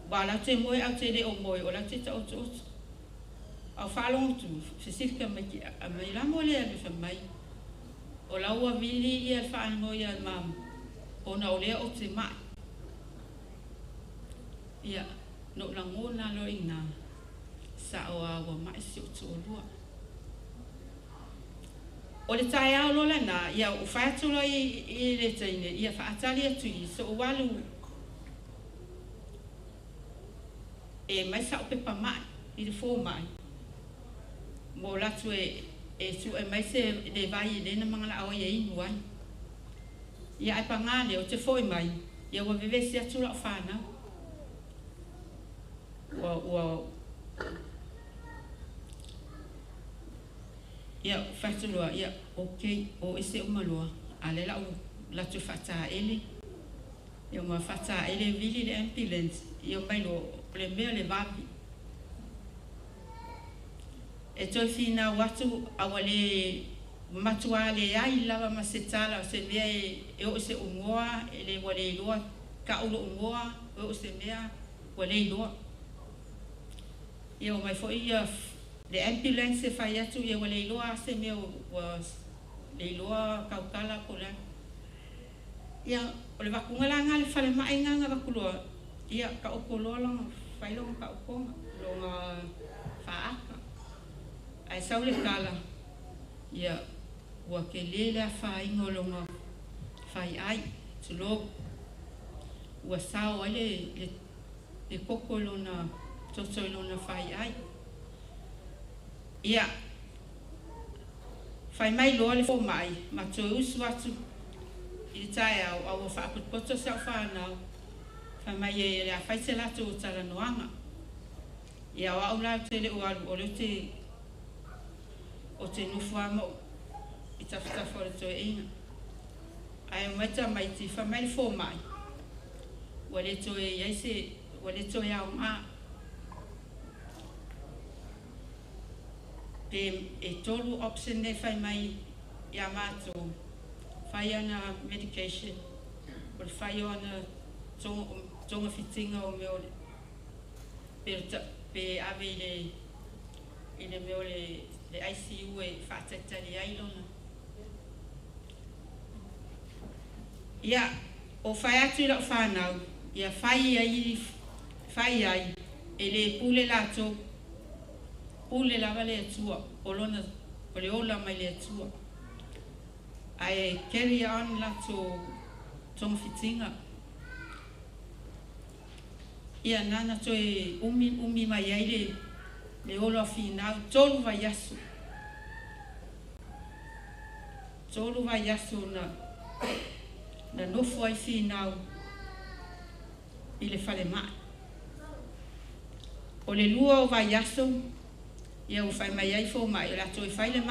Wa la te moe au te le o moe o la te ta o te otu. Au whalonga tu, fisika mai ki a mai la mo lea le whamai. O laua vili i al whaango i al mamu. O na o lea o te mai. Ia, no la ngona lo ina. Sa o awa mai si o tu o lua. O le tae au lola na, ia o whai atu lo i le taine, ia whaatali atu i, so o walu e mai sa o pepa mai, i le fō mai. Mo latu e su e mai se le vai e lena mangala au ia inu ai. Ia ai pangale o te fōi mai, ia wa vevesi atu la o whanau. Ia whaitulua, ia okay, o ese umalua, ale la o latu whata ele. Ia ma whata ele vili le ambulance, ia mai lo le mea le vapi. E toi whina watu awa le matua le ai lava ma se tala o se mea e o se ungoa, e le wale iloa, ka ulo ungoa, o se mea wale iloa. Ia mai fo ia le ambulance e whai atu ia wale iloa se mea le iloa kaukala ko le. Ia o le wakungalanga le whale maenga wakuloa, ia ka okoloa longa, whailonga ka okonga, longa whaaka. Ai sau le kala, ia ua ke lele a whainga longa whai ai, tulo. Ua sao ai le koko lona, toto lona whai ai. Ia, whai mai loa le fō mai, ma tō usu atu, i tae au whaaputpoto sa whanau. Whai mai e le a whaise lato o tala noanga. Ia o au lau te le ualu, o te nufua mo, i tawhitawha le tō inga. Ai o maita mai ti whai mai le fō mai. Wale tō e iaise, wale tō e au ngā. Pe e tolu option ne whai mai i a mātou. Whai ana medication, o le whai ana tonga fitinga o meo le. Pe ave i le meo le ICU e whaataitari ai lona. Ia, o whai atu i lau whanau, ia whai ai, e le pule lato, pule lava le atua, o lona, o le ola mai le atua. Ai carry on lato tonga fitinga. Ia nana to e umi mai ai le ola Finau, tolu vai asu. Tolu vai asu na nofo ai Finau i le whale mai. O le lua o vai asu, ia o whai mai ai fō mai, o lato e whai le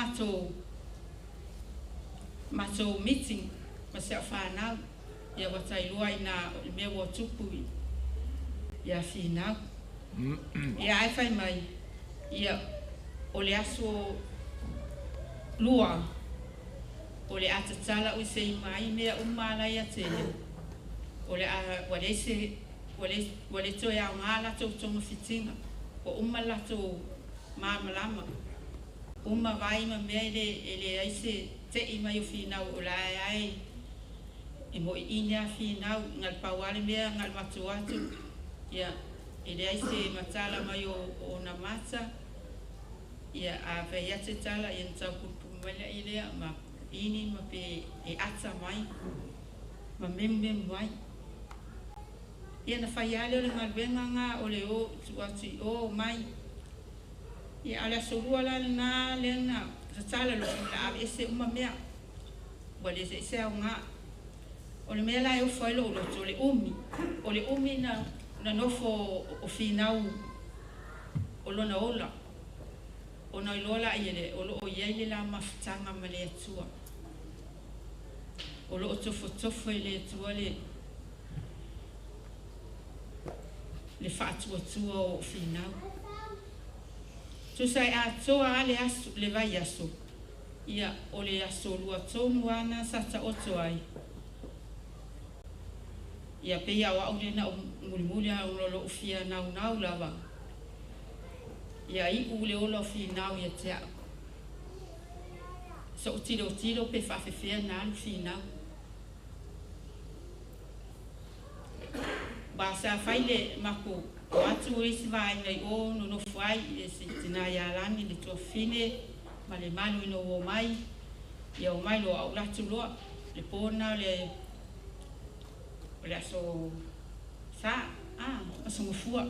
mato meeting, ma se a whanau, ia watai lua i na mea wa tupu ia Finau. Ia ai whai mai, ia o le aso lua, o le atatala o se mai mea umalai a tele. O le wale toi au ngā lato tonga fitinga, o lato māmalama. Vai ma mea ele aise te i mai o Finau o lai ai, e mo i inea Finau, ngal pauale mea ngal matu atu, ia ele aise matala mai o na mata, ia a vei ate tala i ntau kupumele i lea, ma ini ma pe e ata mai, ma mem mai. Ia na whai ale o le malwenga ngā o le o tuatu i o mai, ia ale asorua la na lena, sa tala lo la ave ese uma mea, wale se au ngā, o le mea lai o whailo o loto, o le umi na nofo o Finau o lona ola, o na ilola i ele, o lo o iele la mafutanga ma le atua, o lo o tofo i le atua le whaatua o Finau. Tu sai a toa ale asu, le vai asu, ia o le aso lua tonu ana sata oto ai. Ia pea o au le na mulimuli a ulolo ufia nau lava. Ia Ie'u le ola o Finau ia te au. So o tiro pe whawhewhia na alu Finau. Ba sa whaile mako o atu isi vai ngai o no whai e se tina ia lani le tua fine ma le manu ino o mai. ia o mai lo au latu loa le pona le aso sa aso mafua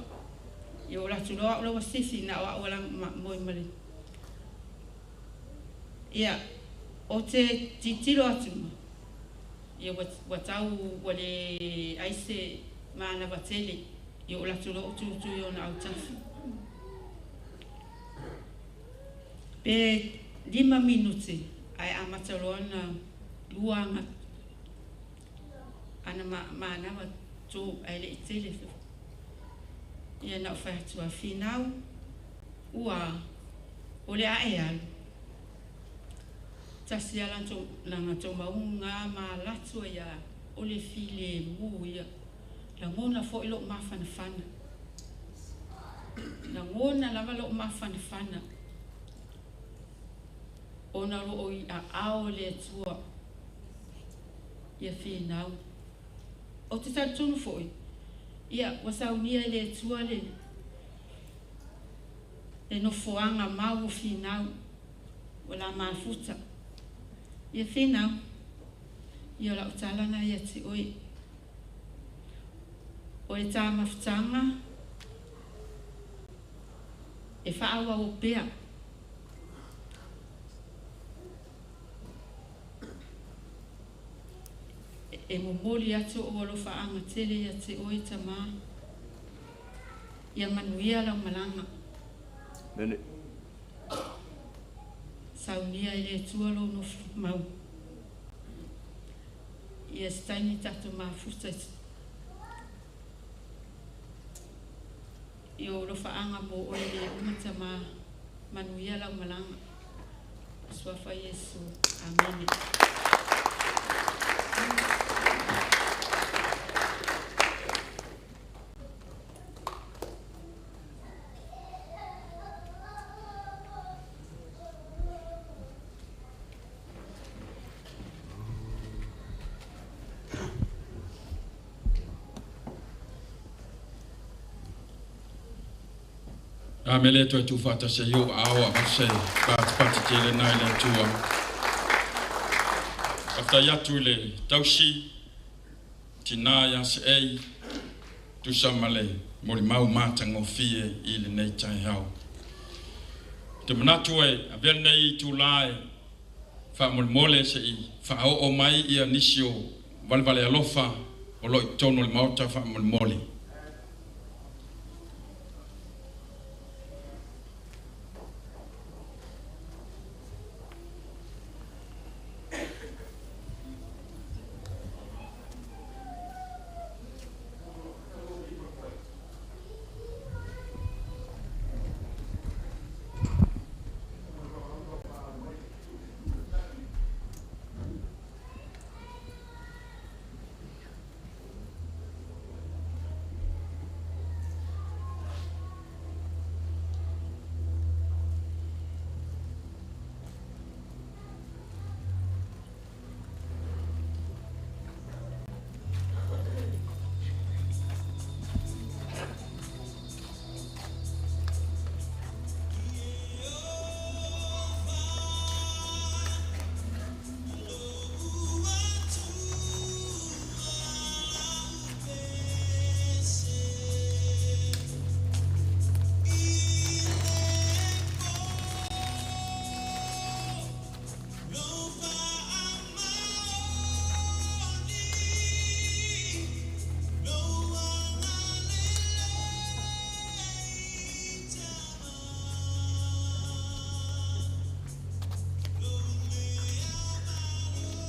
ia o latu loa o lawa sisi na o ala moi mali ia o te titilo atu ia watau wale aise mana vatele ia o latu loa tu ia na au tafi pe 5 minuti ai amataloana luanga ana mana wa tu ai le tele ia na fa tu Finau ua ole ai tasi ala to langa to maunga ma latu ia ole file mu ia la ngona fo ilo mafana fana la ngona lava lo mafana fana ona lo o Ao'oe le tua ia Finau o te tonu foi ia wasaunia le tua le no foanga mau Finau wala mafuta ia Finau ia la utalana ia ti oi ta mafutanga e faawa o pea e momoli atu o lo faanga tele ia te oi tama ia manuia la malanga Nene. saunia ile tua lo no mau ia staini tatu mafuta io lo faanga mo o le umata manuia la malanga swafa Yesu amen. Amele to tu fata se yo awa se pat tele na ile tua. Afta ya tule tausi tina ya se ei tu samale mori mau mata ngofie ile nei tai hau. Te manatue avel nei tu lai fa mole se i fa o mai ia nisio valvale alofa o lo tono le mauta fa mole.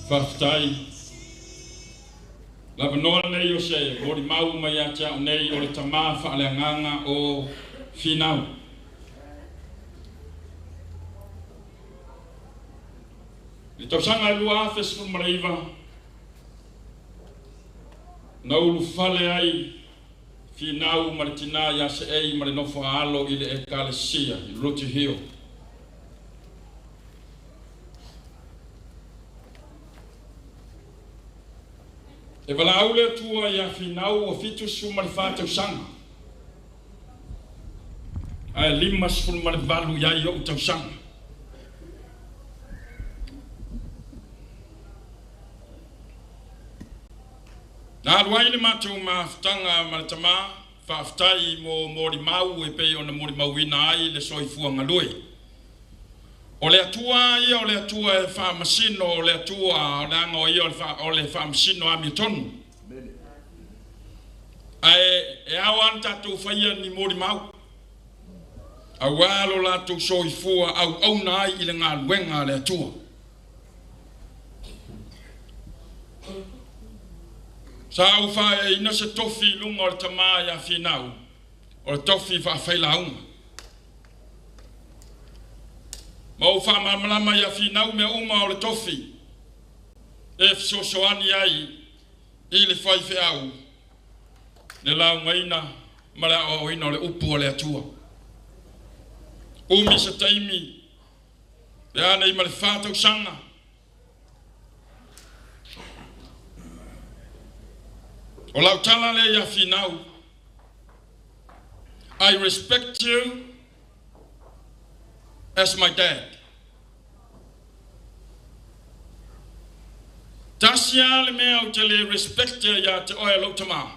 Faftai la banoa nei o se mori mau mai atia nei o le tama fa le nganga o Finau le tosanga lua fes fu mariva na ulu fale ai Finau martina ya se ei mari no fa alo ile e kalesia i roti hio e vala aule tua ya Finau o fitu sumar fata usanga ai limas ful mar valu ya yo usanga Na luai le matu maftanga malatama faftai mo mori mau e pe ona mori mauina ai le soifua ngalui. O le atua ia o le atua e fa masino o le atua o le anga o ia o le fa masino a mitonu. E awan tatu faia ni mori mau. Awalo la tu soifua au nai i le ngā luenga le atua. Sa u fa e ina se tofi lunga o le tama ia Finau. O le tofi fa faila unga. Ma u fa mamalama ia Finau me uma o le tofi. E fisosoani ai i le fai au. Le lau ngaina ma le Ao'oe ina o le upu o le atua. Umi se taimi. Le ana i ma le whātau sanga. O lau tala le ia Finau. I respect you as my dad. Tasia le mea o te le respect ia te oe lau tama.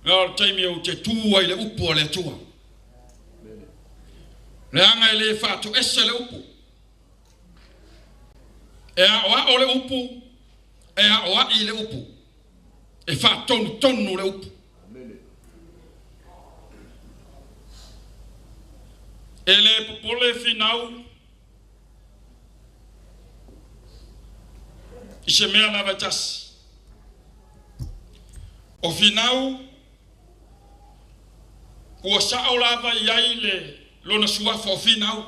Mea o taimi o te tua i le upu o le atua. Le anga i le whātu ese le upu. E a oa o le upu. E a oa i le upu. E fa tonu le upu. E le popole Finau i se mea na vatasi. O Finau ua sao lava i ai le lona suafa o Finau.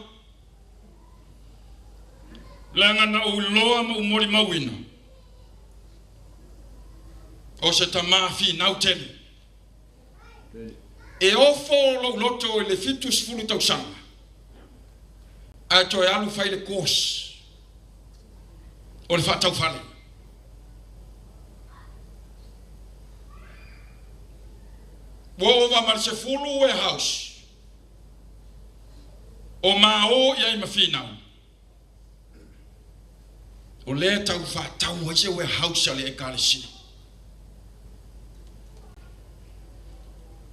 Langa na uloa ma umori mawina. O se tama Finau tele. E ofo lo loto le fitus fulu tau sanga. A to e alu fai le kos. O le whatau fale. Wo ova mar se fulu e house. O mao ia ima Finau. O le tau whatau o se we house ale e kalesi.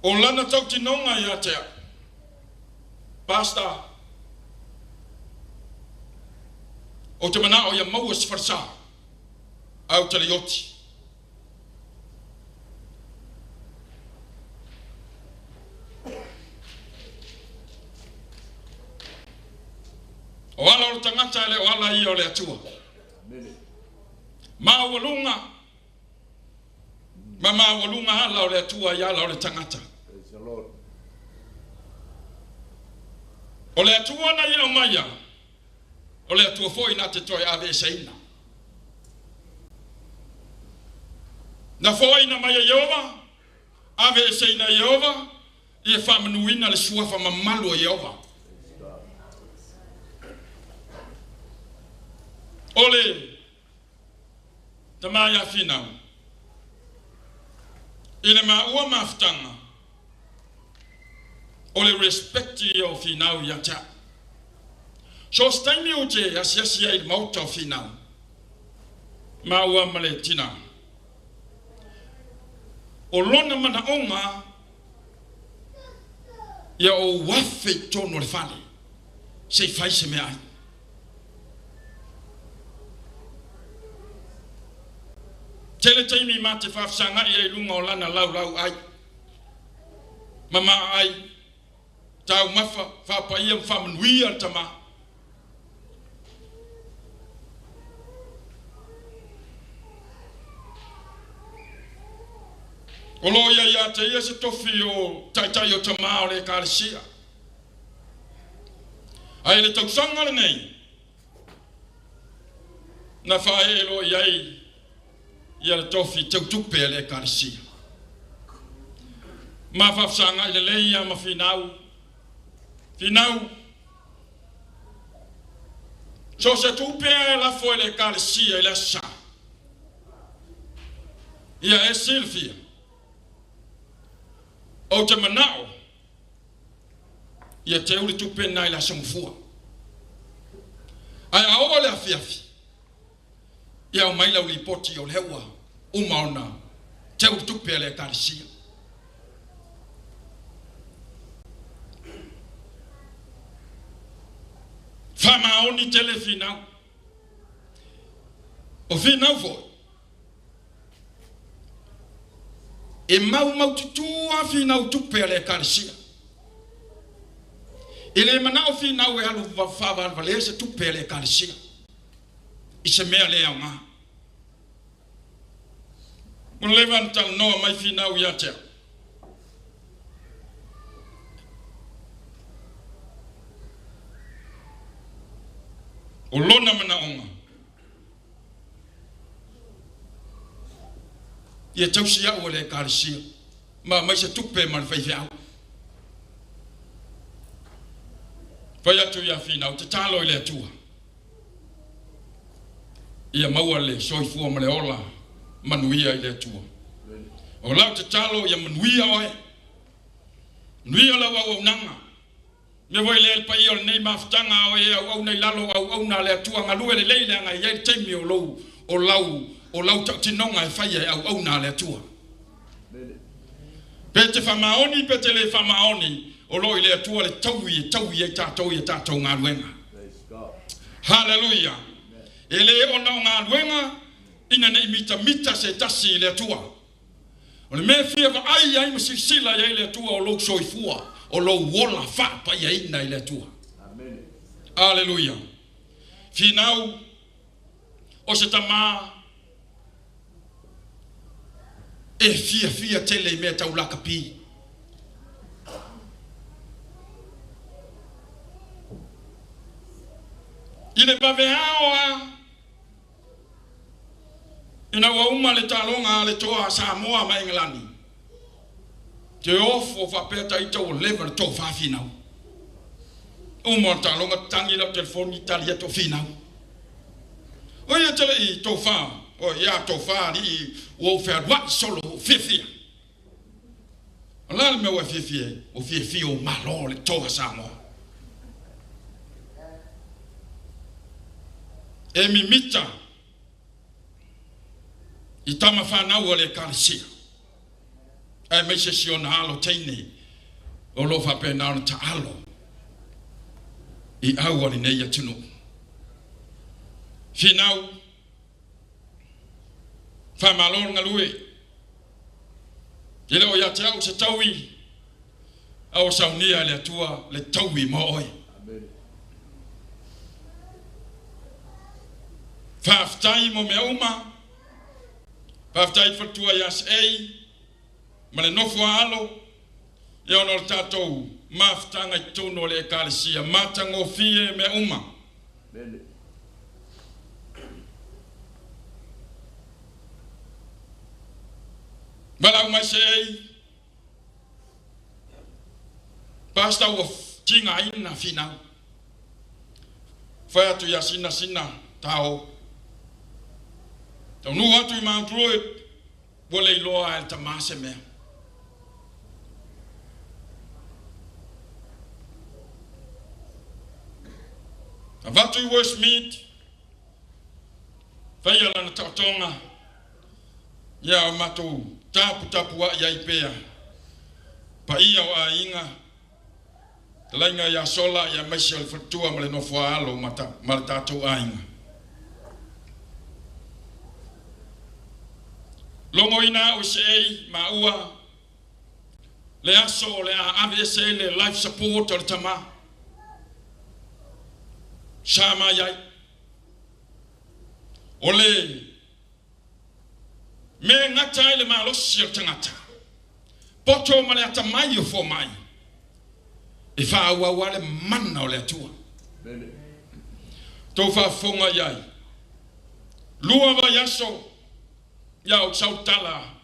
O lana tau tinonga ia tea. Pasta. O te mana o ia maua sfarsa. Au tale yoti. O ala o tangata ele o ala i o le atua. Ma walunga. Ma walunga ala o le atua i ala o le tangata. O le atua na ia o maia. O le atua foi na te toi ave seina. Na foi na maia Yehova. Ave seina Yehova. I e whamanuina le suafa mamalu o Yehova. Ole. Tamaya Finau. Ile maua maftanga. Ole respecti o Finau yata. So staimi uje asiasia il mauta o Finau. Maua maletina. O lona mana onga. Ya o wafe tono le fale. Se fai se me ai. Tele taimi mate whafsanga i lunga o lana lau ai. Mama ai. Tau mafa whapa ia whamanuia tama. O loia ia te ia se tofi o taitai o tama o le kāresia. Ai le tausanga le nei. Na whae lo iai. Ia le tofi tau tupe le kāresia. Ma whafsanga i le leia ma Finau. Finau. So se tupe e la foi le kāresia i le sa. Ia e Silvia. O te manao. Ia te uli tupe nai la samufua. Ai Ao'oe le afiafi. Ia o maila uli poti o le heua. Umaona Teu tupe le karisia. Fama oni tele Finau. O Finau foi. E mau tutua Finau tupe le karisia. Ele mana o Finau e alu vafava vale se tupe le karisia. Ise mea le anga. Un levantal no mai Finau ia te. O lona mana onga. Ia tausia o le karisia. Ma mai se tupe man fai fiau. Fai atu ia Finau te talo ile atua. Ia maua le soifua ma le ola manuia ile atua. O lau te talo ia manuia oe. Manuia la wau nanga. Me voi le el pai o nei maftanga o e au nei lalo au na le atua ngalue le leile nga ia teimi o lau tinonga e fai au na le atua. Pete famaoni pete le famaoni o lo ile atua le taui e tatou ngaluenga. Hallelujah. Ele ona ngaluenga ina nei mita se tasi le atua. O le me fia va ai masisila ia ile atua o lo soifua. O lo wola fa pa ia ina ile atua. Amen. Hallelujah. Finau o se tama e fia tele me taulaka pi. Ile baveaoa ina wa uma le talonga le toa Samoa ma Englani. Te ofo fa peta ita o lever to fa Finau. O mo talonga tangi la telefoni Italia to Finau. O ia tele I to fa, o ia to fa li o fa wat solo fifia. Ala me wa fifia, o fifia o malo le to Samoa. E mi mita I tama whanau le karisia. E me se siona alo teine o lo fa pena ona ta alo. I au ali nei atunu. Finau fa malor ngalue. Ile o ya te au se taui. Au saunia le atua le taui mo oi. Faftai mo meuma. Faftai fatua yas ei. Mane nofo alo. E ono tatou. Maftanga I tono le karisia. Matango fie meuma. Balau mai se ei. Pasta o tinga ina Finau. Fai atu yasina sina tau. Tau nu atu I Mount Druid, wole iloa el tamase mea. Avatu I Westmead, whaia lana tautonga, ia o matu tapu wa ia ipea, pa ia o a inga, talainga ia sola ia maisi al fatua male nofua alo maratatou a inga. Longo ina o sei maua le aso le AVC le life support o le tama sama yai ole me ngata ile malosi o tangata poto male ata mai o fo mai e fa wa wale manna o le atua to fa fonga yai lua va yaso ya o sautala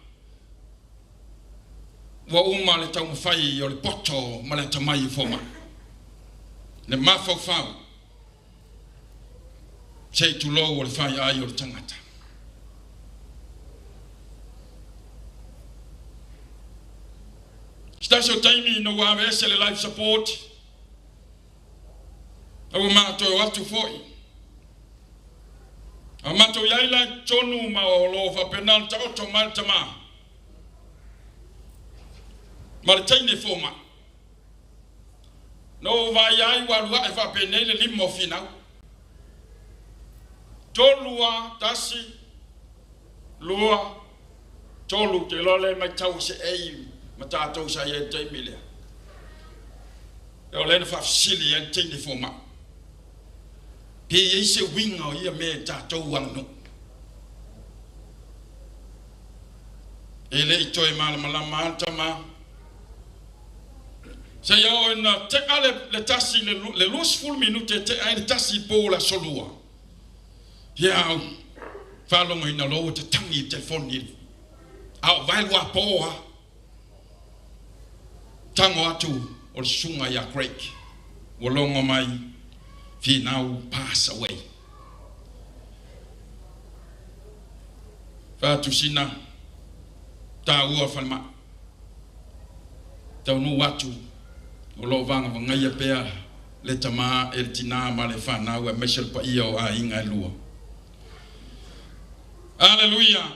wa uma le tau fai o le poto ma le tamai foma le mafo fau sei tu lo o le fai ai o le tangata stasio taimi no wa vese le life support o mato atu foi Amato yaila chonu ma o lo fa penal ta oto maltama Maritaine forma. No vai ai walua e va penele limo Finau. Tolua tasi lua tolu te lole mai tau se ei matatou sa ye te mile. E ole na fa sili en te forma. Pe ye se winga o ia me tatou wanu. Ele i toi malama tama. Se yo na te ale le tasi le losful minute te ai le tasi po la solua. Ya falongo ina lo te tangi telefoni. Au vai lua poa. Tango atu o sunga ya Craig. Wolongo mai Finau pass away. Fa tusina ta ua falma. Tau nu watu o lo vanga vangai pea le tama el tina ma le Finau e Michel pa ia o a inga lua. Hallelujah.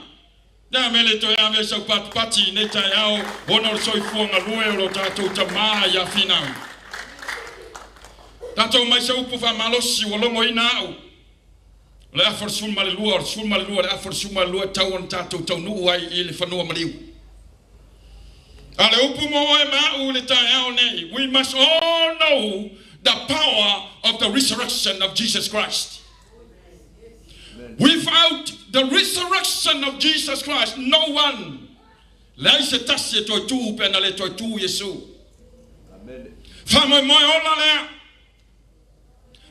Na mele to ya me so pati ne ta yao ono so ifuanga lue o tatou tama ya Finau. Tatou mai so upu fa malosi o longo inau. Le afor sul lua le afor sul lua tau on tatou tau nu ai i le fanua maliu. Ale upu mo e ma u le ta yao nei. We must all know the power of the resurrection of Jesus Christ. Without the resurrection of Jesus Christ, no one. Laisse tassi toi tu penale toi tu Yesu. Amen. Fama moi olale.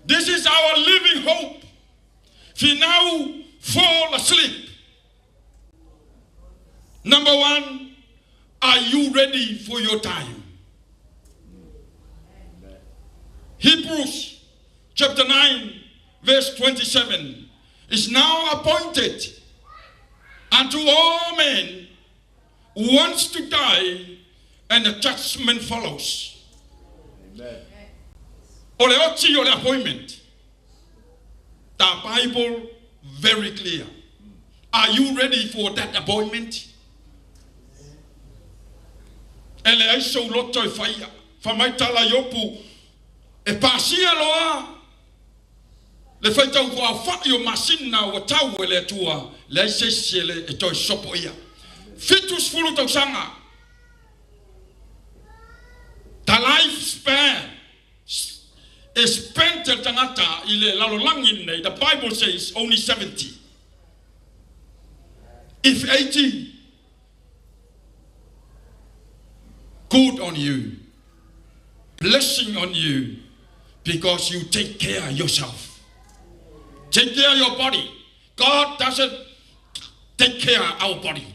This is our living hope. Finau fall asleep. Number one, are you ready for your time? Amen. Hebrews chapter 9 verse 27. Is now appointed unto all men who wants to die, and the judgment follows. Amen. Ole ochi ole appointment. The Bible very clear. Are you ready for that appointment? Ele aiso loto e faia. Famaitala yopu e pasia loa. Le faitau kwa fa'io masina wa tau ele tua le sesiele e toi sopo ia. Fitus fulu tau sanga. The lifespan is spent tangata ile lalolangin nei. The Bible says only 70. If 80, good on you. Blessing on you because you take care of yourself. Take care of your body. God doesn't take care of our body.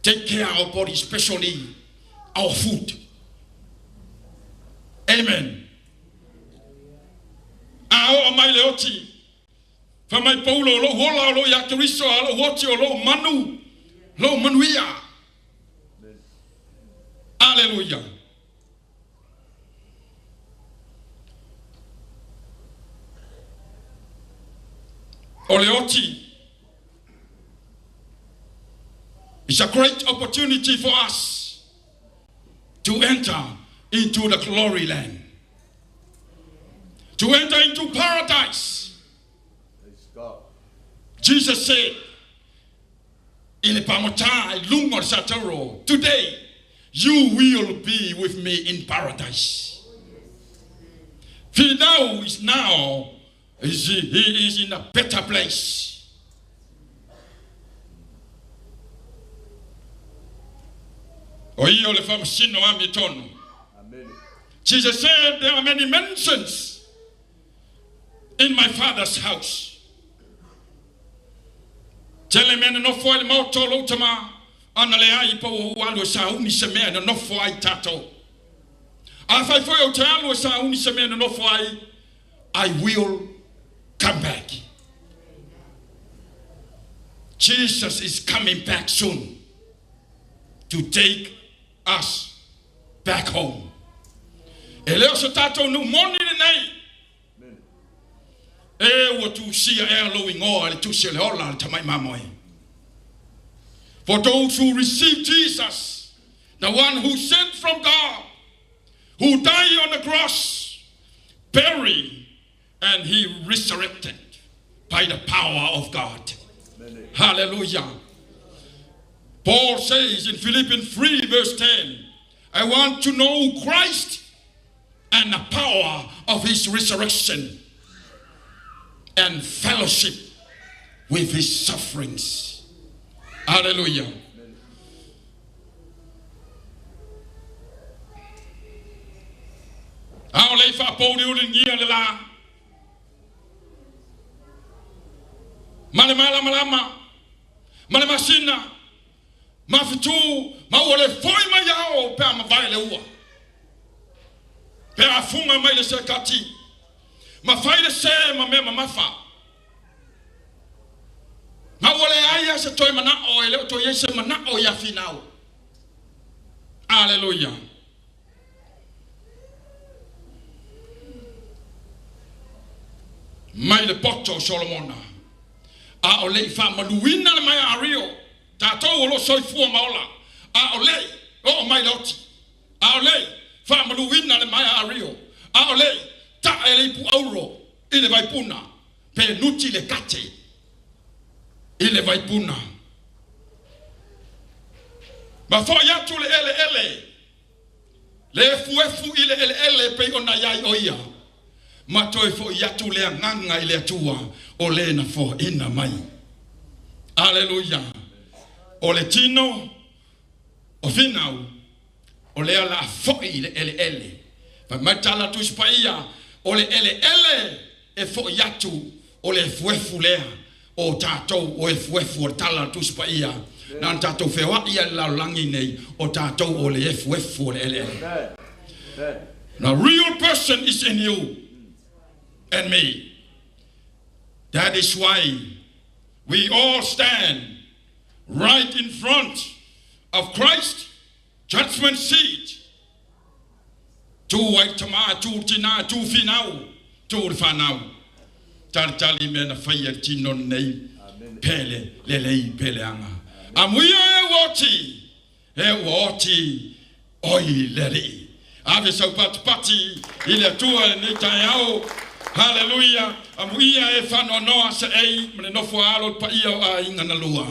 Take care of our body, especially our food. Amen. Ao'oe mai leoti. Fa mai paulo lo hola lo ya Kristo lo hoti lo manu. Lo manuia. Hallelujah. Oleoti. It's a great opportunity for us to enter into the glory land. To enter into paradise. Jesus said, today you will be with me in paradise. Finau is now, he is in a better place. Jesus said there are many mansions in my Father's house. Tell me no for the moto lotama analei po walo sa uni semena no for ai tato. Afai foi o talo sa uni semena no for I will come back. Jesus is coming back soon to take us back home. Eleo so tato no morning nei. What to see earlowing all to see all to my mamoy. For those who receive Jesus, the one who sent from God, who died on the cross, buried, and he resurrected by the power of God. Amen. Hallelujah. Paul says in Philippians 3 verse 10, I want to know Christ and the power of his resurrection and fellowship with his sufferings. Hallelujah. Ao'oe whapori uri ngia le la. Male malama. Male masina. Mafitu. Mawole foi ma yao. Pea mawai le ua. Pea funga mai le se kati. Mawai le se ma me ma mafa. Mawole aya se toi manao. Ele o toi se manao ya finau. Hallelujah. Mai le poto Solomona. Ao'oe fa maluina le mai ario. Tatou lo soifua maola. Ao'oe o mai loti. Ao'oe fa maluina le mai ario. Ao'oe ta ele pu auro ile vai puna. Pe nuti le kate. Ile vai puna. Ma fo ya tu le ele. Le fuefu ile ele pe ona yai oia. Ma toi fo yatu le nganga ile tua o le na fo ina mai. Hallelujah. O le tino o finau o le ala fo ile ele. Pa matala tu spaia o le ele e fo yatu o le fuefu le o tatou o e fuefu o tala tu spaia. Na tatou fe wa ia la langi nei o tatou o le fuefu o le ele. Now real person is in you and me. That is why we all stand right in front of Christ's judgment seat. Tu waitama, tu tina, tu finau, tu fanau. Tartali mena faya tino nei pele lelei pele anga. Amuia e woti oi leri. Ave sau pati ile tua ne taiao. Hallelujah. Amuia e whanonoa se ei mene nofo alo pa ia o a inga na lua.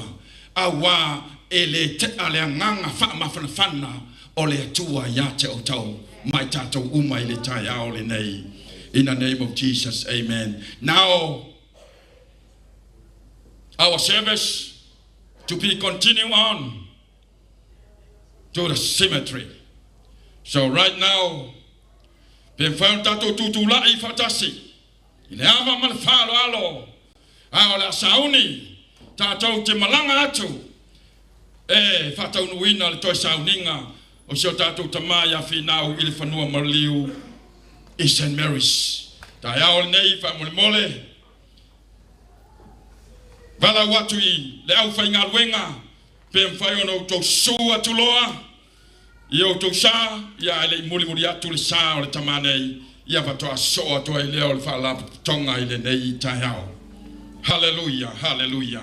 Awa e le te ale nganga wha o le tua ya te o tau. Mai tatou umai le tai ao le nei. In the name of Jesus, amen. Now, our service to be continuing on to the cemetery. So right now, ben whau tatou tutulai fatasi. Ile ava malfalo alo. Ao la sauni. Tatou te malanga atu. Whatau nuina le toi sauninga. O sio tatou tamaya finau ili whanua marliu. I St. Mary's. Tai ao nei wha mole. Vala watu I le au whai ngā luenga. Pe mwhai ono tau sua tuloa. I o tau sa. Ia ele muri atu le sa o le tamanei. Ia watoa soa toa I leo le wha tonga I le nei tai ao. Hallelujah, hallelujah.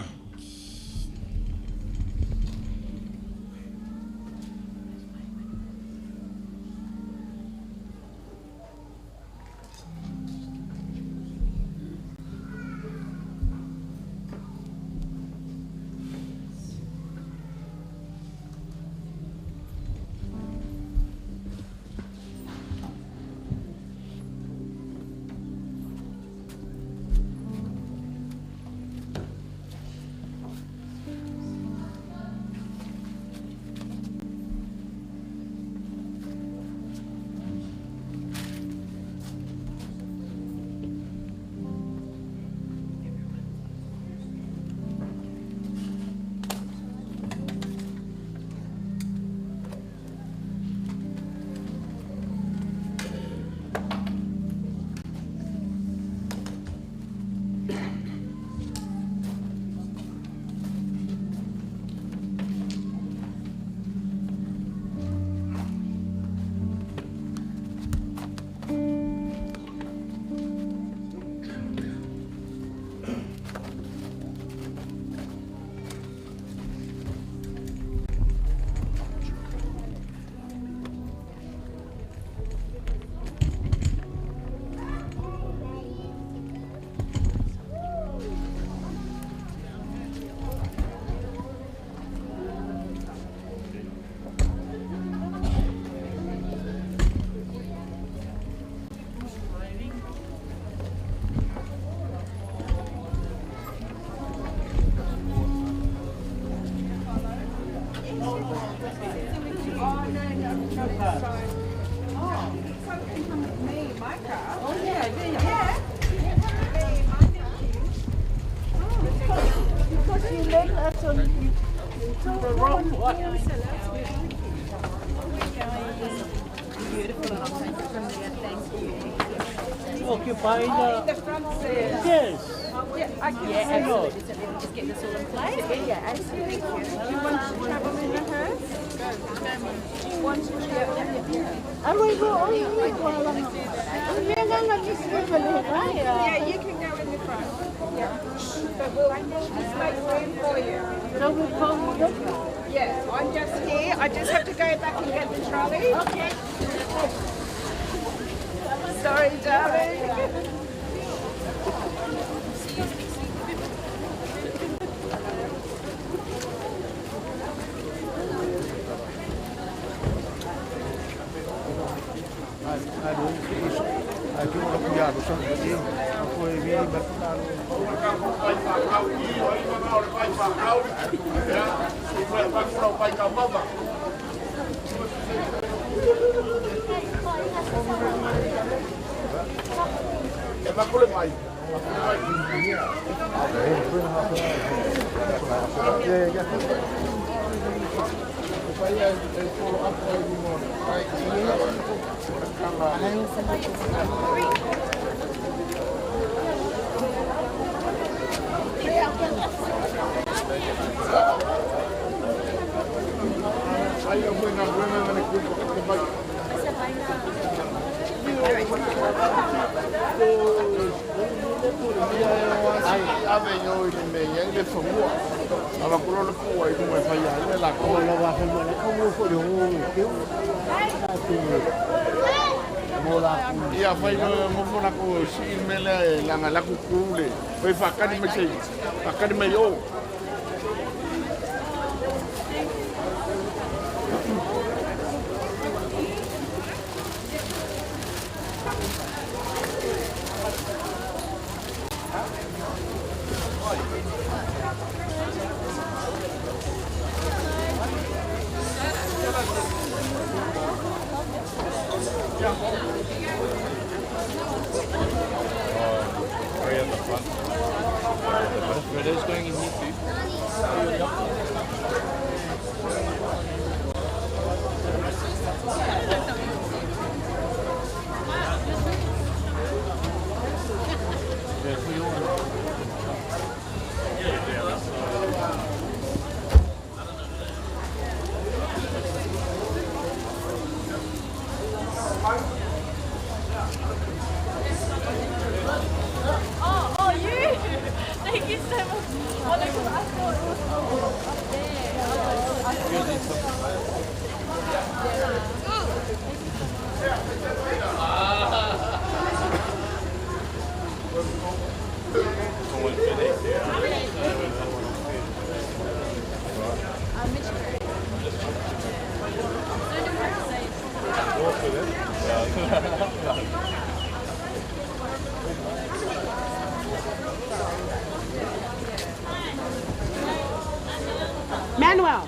Occupying the front stairs. Yes. Yeah, absolutely. So let me just get this all in place. Yeah, absolutely. Do you want to travel in the hearse? Do you want to Yeah, you can go in the front. Yeah. But we'll just make room for you. Yeah, I'm just here. I just have to go back and get the trolley. Okay. Sorry, darling. Aqui uma piada, só que foi bem bacana. É uma coisa mais. Ia fai mo fona ko si mele langa la ku kule. Foi fakani me sei. Fakani me yo. Are those going in here too? Manuel.